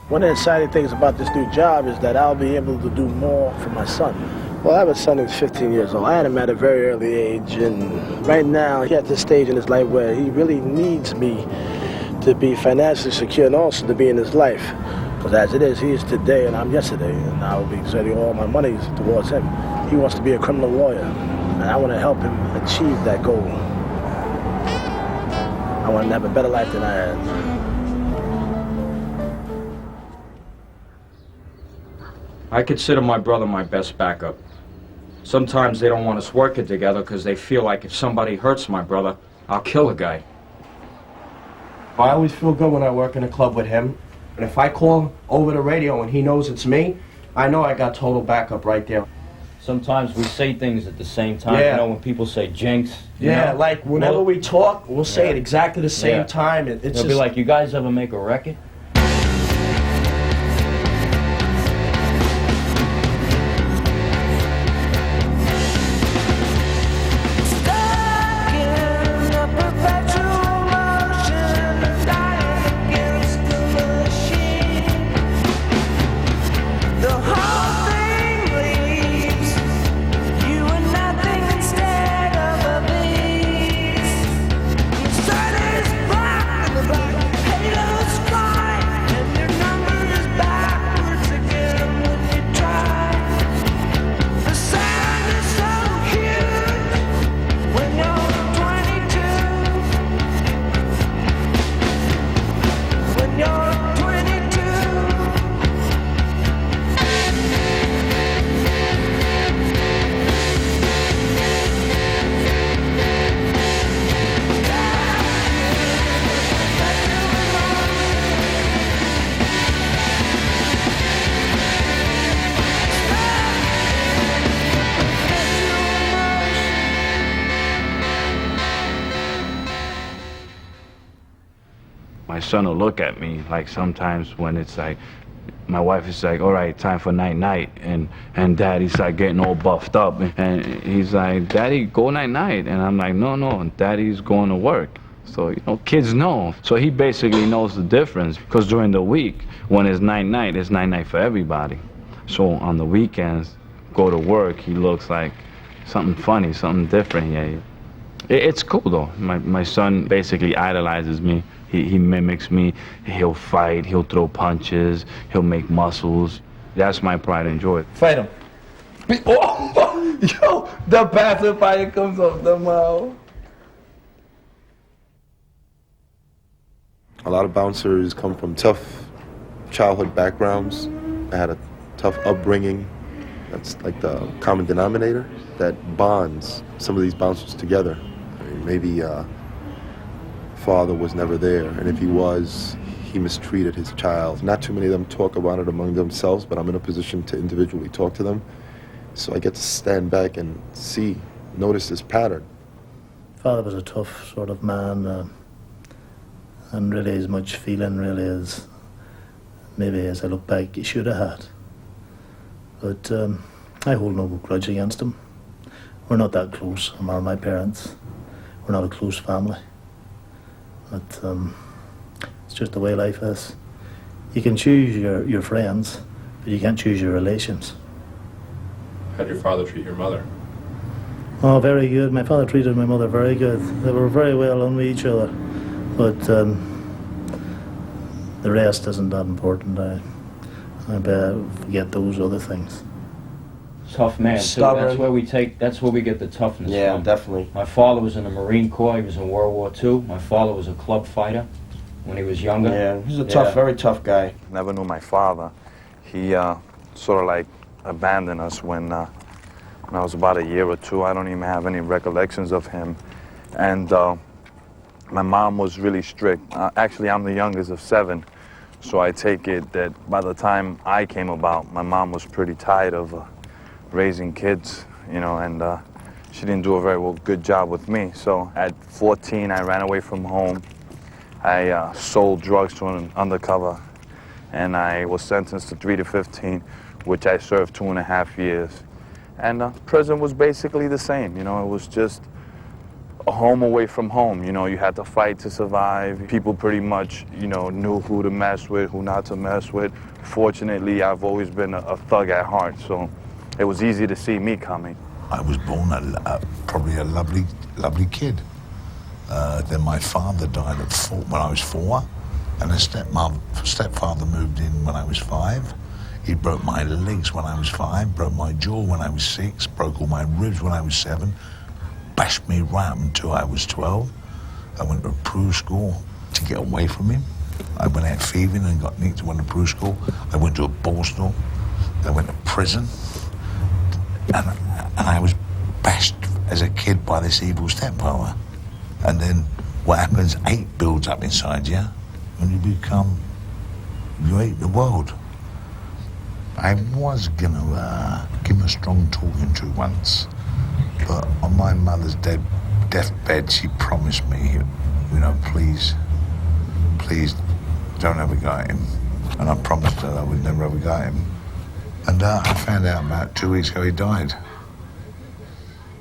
One of the exciting things about this new job is that I'll be able to do more for my son. Well, I have a son who's 15 years old. I had him at a very early age, and right now he's at this stage in his life where he really needs me to be financially secure and also to be in his life. Because as it is, he is today and I'm yesterday, and I will be exerting all my money towards him. He wants to be a criminal lawyer, and I want to help him achieve that goal. I want him to have a better life than I had. I consider my brother my best backup. Sometimes they don't want us working together because they feel like if somebody hurts my brother, I'll kill a guy. I always feel good when I work in a club with him. And if I call over the radio and he knows it's me, I know I got total backup right there. Sometimes we say things at the same time. Yeah. You know, when people say jinx. Yeah, like whenever we talk, we'll say it exactly the same time. It's It'll just be like, you guys ever make a record? My son will look at me like sometimes when it's like, my wife is like, all right, time for night-night, and daddy's like getting all buffed up, and he's like, Daddy, go night-night, and I'm like, no, daddy's going to work. So, you know, kids know. So he basically knows the difference, because during the week, when it's night-night for everybody. So on the weekends, go to work, he looks like something funny, something different. Yeah. It's cool though. My son basically idolizes me. He mimics me. He'll fight, he'll throw punches, he'll make muscles. That's my pride and joy. fight him. Oh, yo, the pacifier comes off the mouth. A lot of bouncers come from tough childhood backgrounds. I had a tough upbringing. That's like the common denominator that bonds some of these bouncers together. I mean, maybe father was never there, and if he was, he mistreated his child. Not too many of them talk about it among themselves, but I'm in a position to individually talk to them. So I get to stand back and notice this pattern. Father was a tough sort of man, and really as much feeling really as maybe as I look back he should have had. But I hold no grudge against him. We're not that close, my parents. We're not a close family. But it's just the way life is. You can choose your friends, but you can't choose your relations. How did your father treat your mother? Oh, very good. My father treated my mother very good. They were very well on with each other. But the rest isn't that important. I forget those other things. Tough man. Too. Stubborn. That's where we get the toughness Yeah, from. definitely. My father was in the Marine Corps. He was in World War II. My father was a club fighter when he was younger. Yeah, he's a tough, very tough guy. Never knew my father. He sort of like abandoned us when I was about a year or two. I don't even have any recollections of him. And my mom was really strict. Actually, I'm the youngest of 7, so I take it that by the time I came about, my mom was pretty tired of raising kids, you know, and she didn't do a very good job with me. So at 14, I ran away from home. I sold drugs to an undercover, and I was sentenced to 3 to 15, which I served 2.5 years. And prison was basically the same, you know, it was just a home away from home. You know, you had to fight to survive. People pretty much, you know, knew who to mess with, who not to mess with. Fortunately, I've always been a thug at heart, so it was easy to see me coming. I was born probably a lovely kid. Then my father died when I was 4, and a stepfather moved in when I was 5. He broke my legs when I was 5, broke my jaw when I was 6, broke all my ribs when I was 7, bashed me right up until I was 12. I went to a Prue school to get away from him. I went out thieving and got nicked and went to Prue school. I went to a Borstal. I went to prison. And I was bashed as a kid by this evil stepfather. And then what happens, hate builds up inside you when you hate the world. I was gonna give him a strong talking to once, but on my mother's deathbed, she promised me, you know, please don't ever go at him. And I promised her I would never ever go at him. And I found out about 2 weeks ago he died.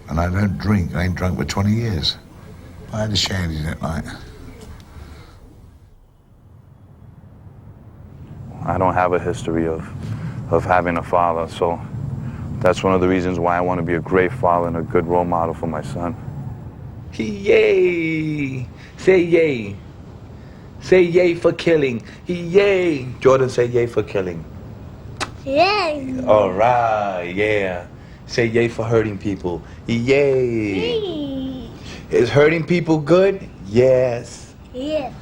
And I don't drink. I ain't drunk for 20 years. I had a shandy that night. I don't have a history of having a father, so that's one of the reasons why I want to be a great father and a good role model for my son. Yay! Say yay. Say yay for killing. Yay! Jordan, say yay for killing. Yay! All right, yeah. Say yay for hurting people. Yay! Is hurting people good? Yes. Yeah.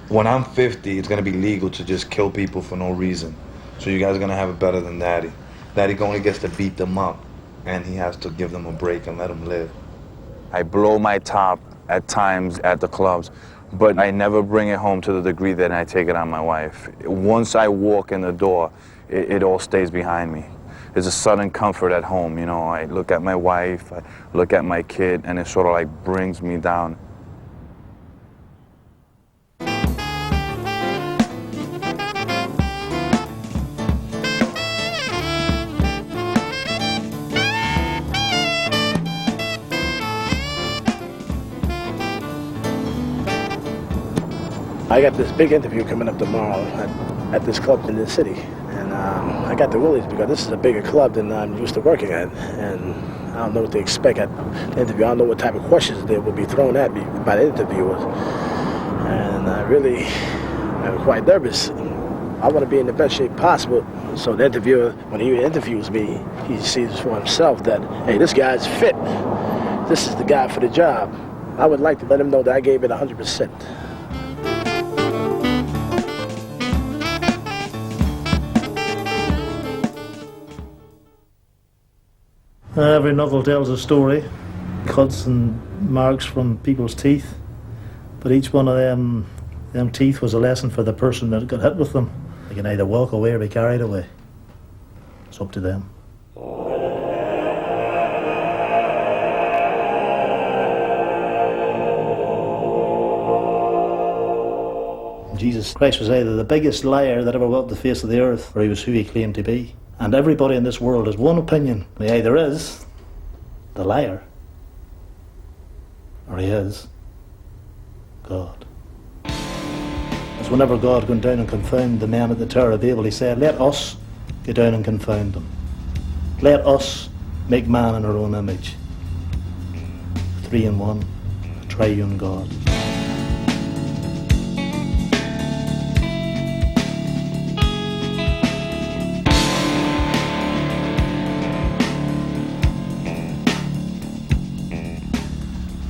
When I'm 50, it's gonna be legal to just kill people for no reason. So you guys are gonna have it better than Daddy. Daddy only gets to beat them up, and he has to give them a break and let them live. I blow my top at times at the clubs, but I never bring it home to the degree that I take it on my wife. Once I walk in the door, it all stays behind me. There's a sudden comfort at home, you know. I look at my wife, I look at my kid, and it sort of like brings me down. I got this big interview coming up tomorrow at this club in the city. And I got the willies because this is a bigger club than I'm used to working at. And I don't know what to expect at the interview. I don't know what type of questions they will be thrown at me by the interviewers. And I really am quite nervous. I want to be in the best shape possible. So the interviewer, when he interviews me, he sees for himself that, hey, this guy's fit. This is the guy for the job. I would like to let him know that I gave it 100%. Every knuckle tells a story, cuts and marks from people's teeth, but each one of them teeth was a lesson for the person that got hit with them. They can either walk away or be carried away. It's up to them. Jesus Christ was either the biggest liar that ever walked the face of the earth, or he was who he claimed to be. And everybody in this world has one opinion. He either is the liar, or he is God. As whenever God went down and confounded the men at the Tower of Babel, he said, let us go down and confound them. Let us make man in our own image. 3 in 1, a triune God.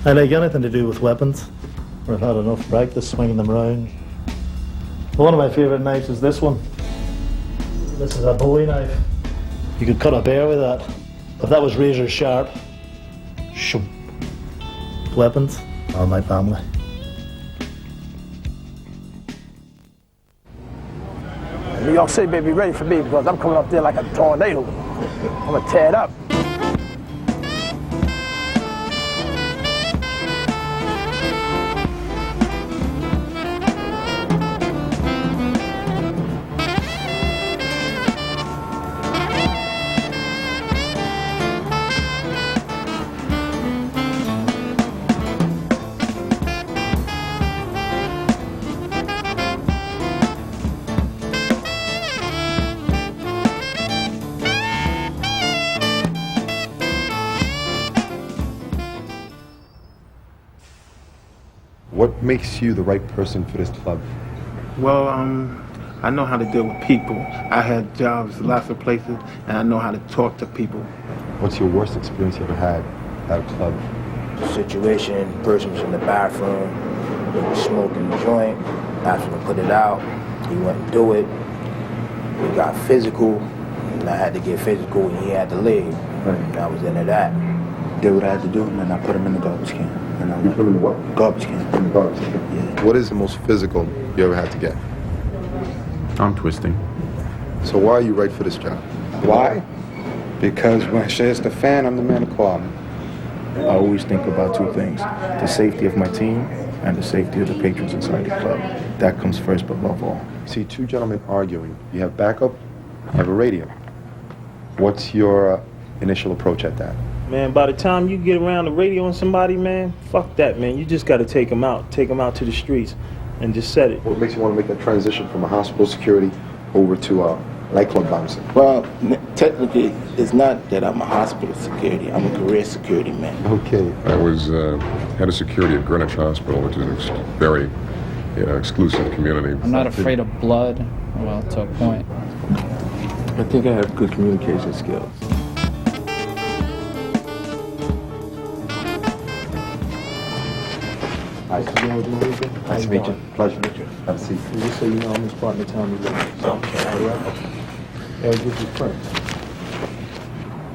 I like anything to do with weapons, where I've had enough practice swinging them around. One of my favourite knives is this one. This is a Bowie knife. You could cut a bear with that. If that was razor sharp, shoom. Weapons, all my family. New York City, baby, ready for me because I'm coming up there like a tornado. I'm gonna tear it up. What makes you the right person for this club? Well, I know how to deal with people. I had jobs lots of places, and I know how to talk to people. What's your worst experience you ever had at a club? Situation, person was in the bathroom, he was smoking the joint, asked him to put it out, he wouldn't do it. We got physical, and I had to get physical, and he had to leave. Right. And I was into that. Did what I had to do, and then I put him in the garbage can. And You put him in the what? Garbage can. In the garbage can? Yeah. What is the most physical you ever had to get? I'm twisting. So why are you right for this job? Why? Because when shit hits the fan, I'm the man to call. I always think about two things: the safety of my team and the safety of the patrons inside the club. That comes first above all. See two gentlemen arguing. You have backup, you have a radio. What's your initial approach at that? Man, by the time you get around the radio on somebody, man, fuck that, man. You just got to take them out to the streets and just set it. What makes you want to make that transition from a hospital security over to a nightclub bouncer? Well, technically, it's not that I'm a hospital security. I'm a career security man. Okay. I was head of security at Greenwich Hospital, which is a very exclusive community. I'm not afraid of blood, well, to a point. I think I have good communication skills. Nice to meet you. Pleasure. Have a seat. Just so you know, I'm his partner, Tommy Lee. Okay. Yeah, this is Prince.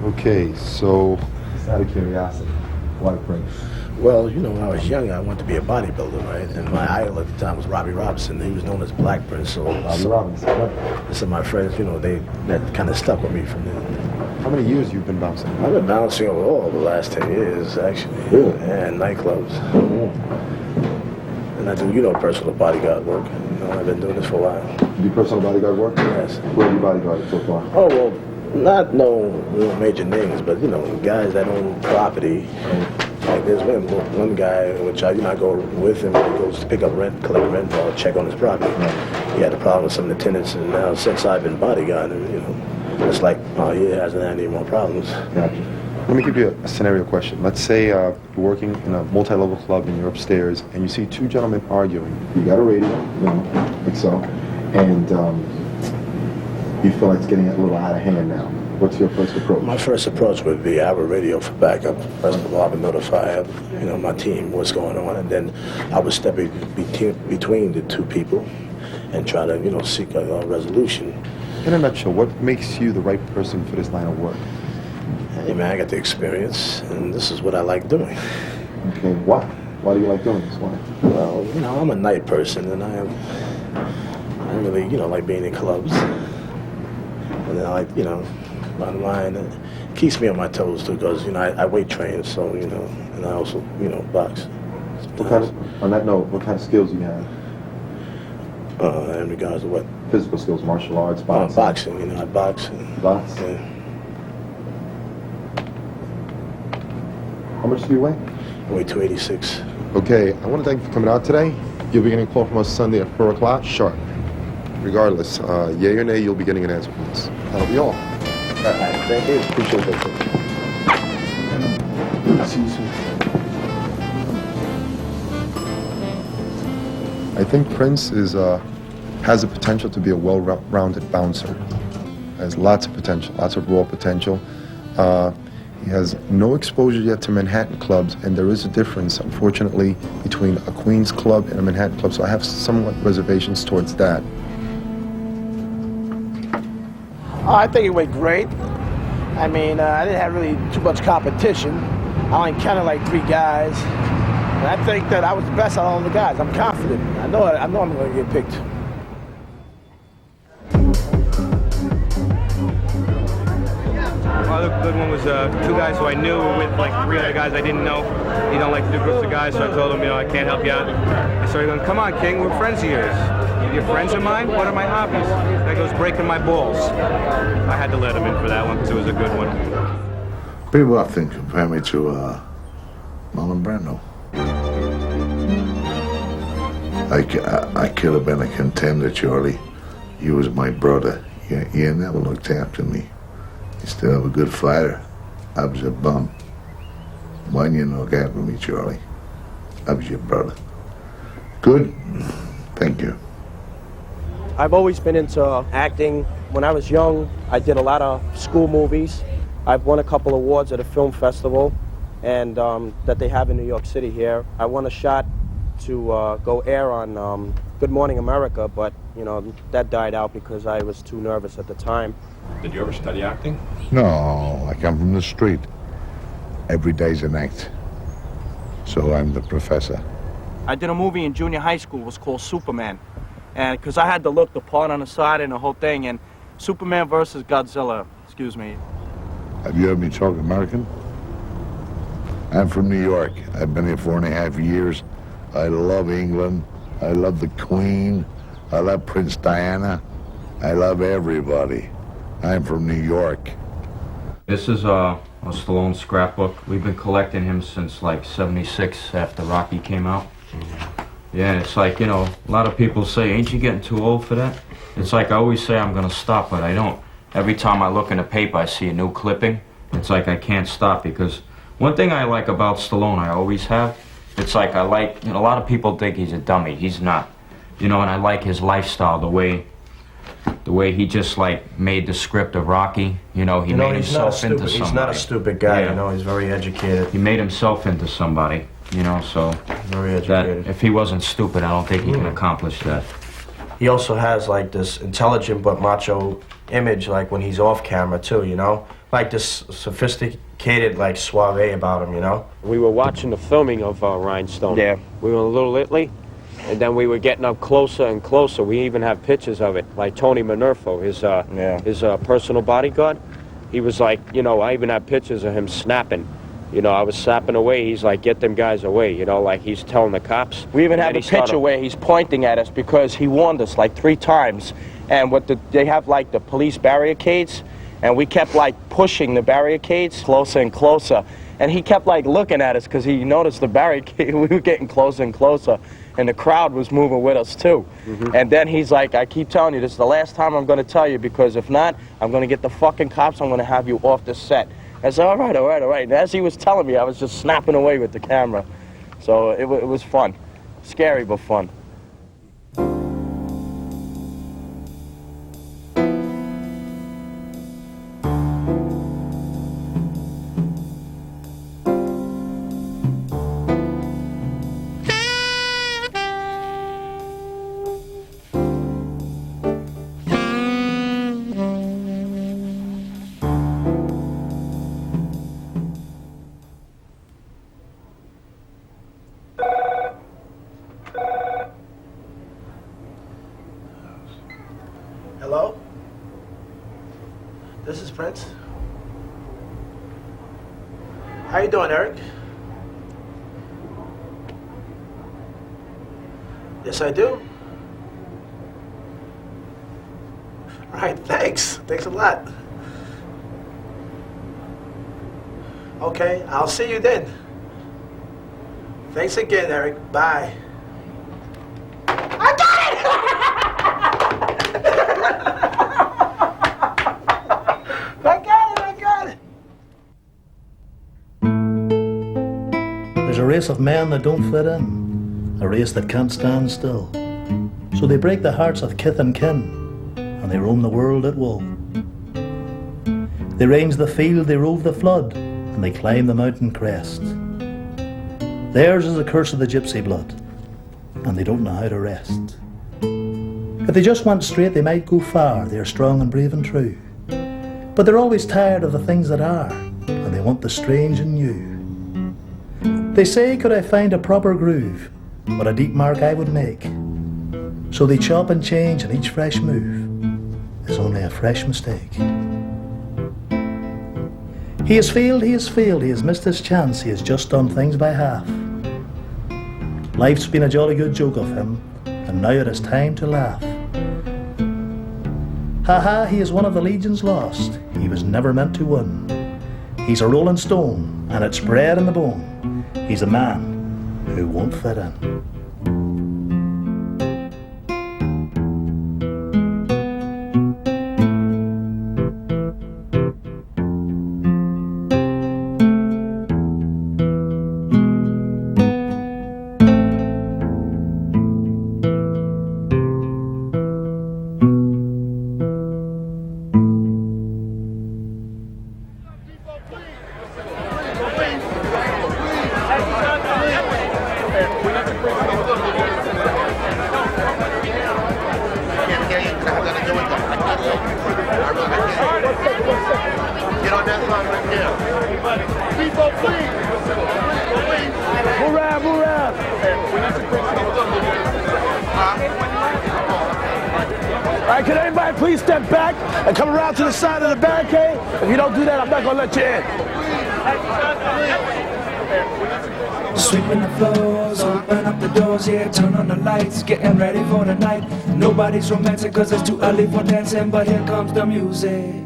Okay, so just out of curiosity, why Prince? Well, you know, when I was young, I wanted to be a bodybuilder, right? And my idol at the time was Robbie Robinson. He was known as Black Prince. So Robbie Robinson. Some of my friends, you know, that kind of stuck with me from then. How many years you've been bouncing? I've been bouncing overall the last 10 years, actually. Really? And nightclubs. And I do, you know, personal bodyguard work. You know, I've been doing this for a while. You do personal bodyguard work? Yes. Where have you bodyguarded so far? Oh, well, not no real major names, but, you know, guys that own property. Like there's one guy, which I go with him when he goes to pick up rent, collect rent, or check on his property. He had a problem with some of the tenants, and now since I've been bodyguarding, you know, it's like, oh, he hasn't had any more problems. Gotcha. Let me give you a scenario question. Let's say you're working in a multi-level club and you're upstairs and you see two gentlemen arguing. You got a radio, you know, like so, and you feel like it's getting a little out of hand now. What's your first approach? My first approach would be I have a radio for backup. First of all, I would notify my team what's going on, and then I would step between the two people and try to seek a resolution. In a nutshell, what makes you the right person for this line of work? Hey man, I got the experience, and this is what I like doing. Okay, why? Why do you like doing this? Why? Well, I'm a night person, and I really, like being in clubs. And then I like, bottom line, it keeps me on my toes too, because I weight train, so and I also box. On that note, what kind of skills do you have? In regards to what? Physical skills, martial arts, boxing. Boxing, you know, I box. Box? Yeah. How much do you weigh? I weigh 286. Okay, I want to thank you for coming out today. You'll be getting a call from us Sunday at 4 o'clock sharp. Regardless, yay or nay, you'll be getting an answer from us. That'll be all. All right, thank you. Appreciate that, sir. See you soon. I think Prince has the potential to be a well-rounded bouncer. Has lots of potential, lots of raw potential. He has no exposure yet to Manhattan clubs, and there is a difference, unfortunately, between a Queens club and a Manhattan club, so I have somewhat reservations towards that. Oh, I think it went great. I mean, I didn't have really too much competition. I only counted like 3 guys. And I think that I was the best out of all the guys. I'm confident. I know I'm going to get picked. The good one was 2 guys who I knew were with like 3 other guys I didn't know. He don't like to do groups of guys, so I told him, you know, I can't help you out. I started going, come on, King, we're friends of yours. You're friends of mine? What are my hobbies? That goes breaking my balls. I had to let him in for that one because it was a good one. People often compare me to Marlon Brando. I could have been a contender, Charlie. You was my brother. You never looked after me. You still have a good fighter. I was a bum. Why didn't you look after me, Charlie? I was your brother. Good? Thank you. I've always been into acting. When I was young, I did a lot of school movies. I've won a couple awards at a film festival and that they have in New York City here. I won a shot to go air on Good Morning America, but you know that died out because I was too nervous at the time. Did you ever study acting? No, I come from the street. Every day's an act. So I'm the professor. I did a movie in junior high school. It was called Superman, and because I had to look the part on the side and the whole thing, and Superman versus Godzilla. Excuse me. Have you heard me talk American? I'm from New York. I've been here 4.5 years. I love England. I love the Queen. I love Prince Diana. I love everybody. I'm from New York. This is a Stallone scrapbook. We've been collecting him since like '76 after Rocky came out. Yeah, it's like, you know, a lot of people say, ain't you getting too old for that? It's like I always say I'm gonna stop, but I don't. Every time I look in the paper, I see a new clipping. It's like I can't stop because one thing I like about Stallone, I always have, it's like I like, you know, a lot of people think he's a dummy. He's not. You know, and I like his lifestyle, the way he just like made the script of Rocky. You know, he made himself into somebody. He's not a stupid guy, Yeah. you know, he's very educated. He made himself into somebody, you know, so Very educated. that if he wasn't stupid, I don't think he can accomplish that. He also has like this intelligent but macho image, like when he's off camera too, you know? Like this sophisticated, like suave about him, you know? We were watching the filming of Rhinestone. Yeah. We were in Little Italy, and then we were getting up closer and closer. We even have pictures of it, like Tony Manurfo, his personal bodyguard. He was like, you know, I even have pictures of him snapping. You know, I was snapping away. He's like, get them guys away, you know, like he's telling the cops. We even And have then a he picture started- where he's pointing at us because he warned us like 3 times. And they have like the police barricades, and we kept like pushing the barricades closer and closer. And he kept like looking at us because he noticed the barricade. We were getting closer and closer, and the crowd was moving with us too. And then he's like, I keep telling you, this is the last time I'm going to tell you, because if not, I'm going to get the fucking cops. I'm going to have you off the set. I said, all right, all right, all right. And as he was telling me, I was just snapping away with the camera. So it was fun. Scary, but fun. Hello? This is Prince. How you doing, Eric? Yes, I do. All right, thanks. Thanks a lot. Okay, I'll see you then. Thanks again, Eric. Bye. I got it! I got it! There's a race of men that don't fit in, a race that can't stand still. So they break the hearts of kith and kin, and they roam the world at will. They range the field, they rove the flood, and they climb the mountain crest. Theirs is the curse of the gypsy blood, and they don't know how to rest. If they just went straight, they might go far. They are strong and brave and true. But they're always tired of the things that are, and they want the strange and new. They say, could I find a proper groove, what a deep mark I would make. So they chop and change, and each fresh move is only a fresh mistake. He has failed, he has missed his chance, he has just done things by half. Life's been a jolly good joke of him, and now it is time to laugh. Ha ha, he is one of the legions lost, he was never meant to win. He's a rolling stone, and it's bred in the bone. He's a man who won't fit in. All right, can everybody please step back and come around to the side of the barricade? If you don't do that, I'm not gonna let you in. Sweeping the floors, open up the doors, yeah, turn on the lights, getting ready for the night. Nobody's romantic cause it's too early for dancing, but here comes the music.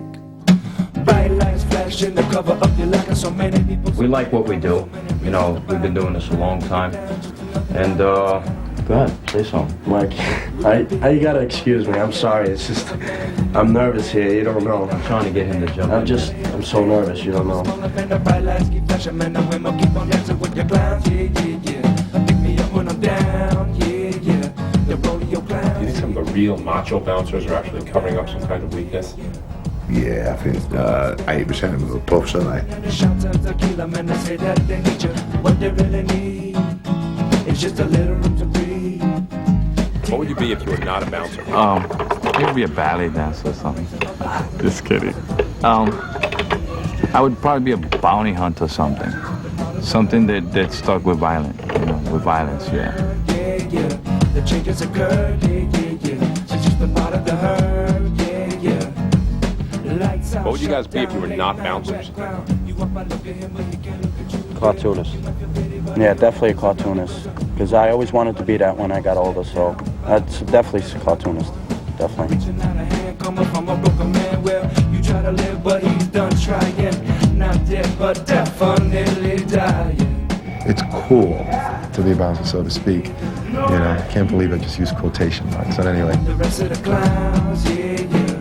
Bright lights flashing, the cover up your like so many people. We like what we do. You know, we've been doing this a long time. And, go ahead, say something. Mike, you gotta excuse me. I'm sorry. It's just, I'm nervous here. You don't know. I'm trying to get him to jump. I'm so nervous. You don't know. The bright lights keep flashing, man, the women keep on dancing with your clowns, yeah, yeah, yeah. Pick me up when I'm down, yeah, yeah. The rodeo clowns. Do you think some of the real macho bouncers are actually covering up some kind of weakness? Yeah, I think 80% of them are puffs, aren't they? The shots of tequila, man, they say that they need you. What they really need is just a little room to breathe. What would you be if you were not a bouncer? Maybe be a ballet dancer or something. Just kidding. I would probably be a bounty hunter or something. Something that's stuck with violence, with violence, yeah. Yeah, yeah. The changes occurred, yeah, yeah, yeah. Since you've been part of the herd, yeah, yeah. Lights out. What would you guys be if you were not bouncers? Cartoonist. Yeah, definitely a cartoonist. Because I always wanted to be that when I got older, so that's definitely a cartoonist. Definitely. Coming from a broken man, well, you try to live, but he's done trying. Not dead, but definitely dying. It's cool to be a bouncer, so to speak. You know, I can't believe I just used quotation marks. But anyway. The rest of the clowns, yeah, yeah.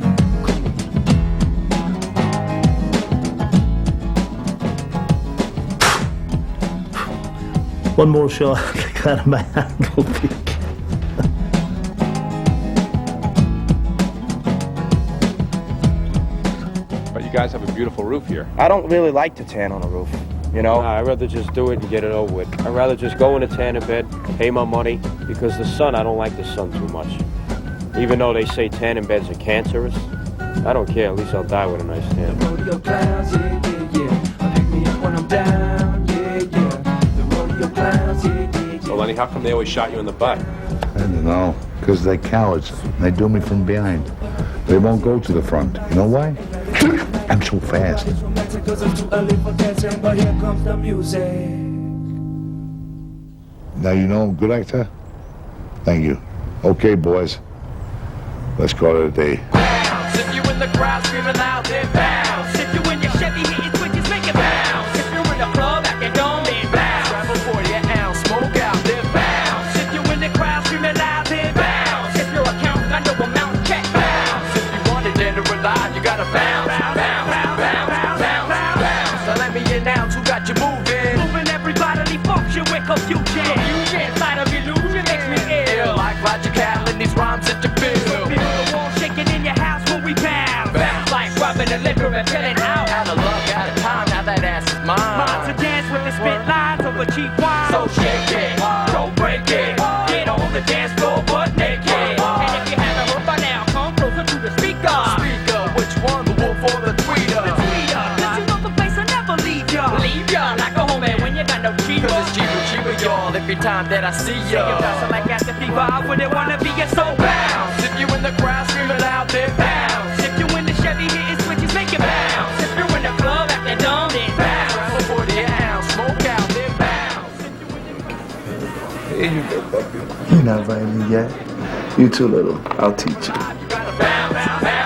One more shot, kind of my angle peak. But you guys have a beautiful roof here. I don't really like to tan on a roof, you know? Nah, I'd rather just do it and get it over with. I'd rather just go in a tanning bed, pay my money, because the sun, I don't like the sun too much. Even though they say tanning beds are cancerous, I don't care, at least I'll die with a nice tan. Rodeo clowns, yeah, yeah, yeah. Pick me up when I'm down, yeah, yeah. The rodeo clowns, yeah, yeah. So Lenny, how come they always shot you in the butt? I don't know, because they're cowards. They do me from behind. They won't go to the front. You know why? I'm so fast. Cause it's too early for dancing, but here comes the music. Now you know I'm a good actor? Thank you. Okay, boys. Let's call it a day. If you in the crowd screaming loud, then bounce. If you in your Chevy hitting switches, make it bounce. If you're in the club acting dumb, then bounce. Grab a 40 ounce, smoke out, then bounce. If you in the crowd screaming loud, then bounce. If you're a count, I know a mountain check, bounce. If you want it dead or alive, you gotta bounce, bounce, bounce, bounce, bounce, bounce. So let me announce who got you moving. Moving every bodily function with confusion. Confusion, side of illusion makes me ill. Like Roger Cal in these rhymes that you feel. Feel the wall shaking in your house when we bounce. Bounce like rubbing the liquor and chilling out. Out of luck, out of time, now that ass is mine. Mine to dance with the spit lines over cheap wine. So shake it, don't break it. Get on the dance floor butt naked. And if you haven't heard by now, come closer to the speaker. Speaker, which one, the wolf or the tweeter? The tweeter, 'cause you know the place will never leave ya. Leave ya like a homie when you got no cheaper. 'Cause it's cheaper, y'all, every time that I see ya. Say you bouncing like after fever, I wouldn't wanna be a soul bounce. If you in the crowd screaming loud, then bounce. If you in the Chevy hitting switches, make it bounce. If you're in the club acting dumb, then bounce. Grab a 40 ounce, smoke out, then bounce. Here you go, puppy. You're not biting me yet. You too little. I'll teach you. You gotta bounce, bounce.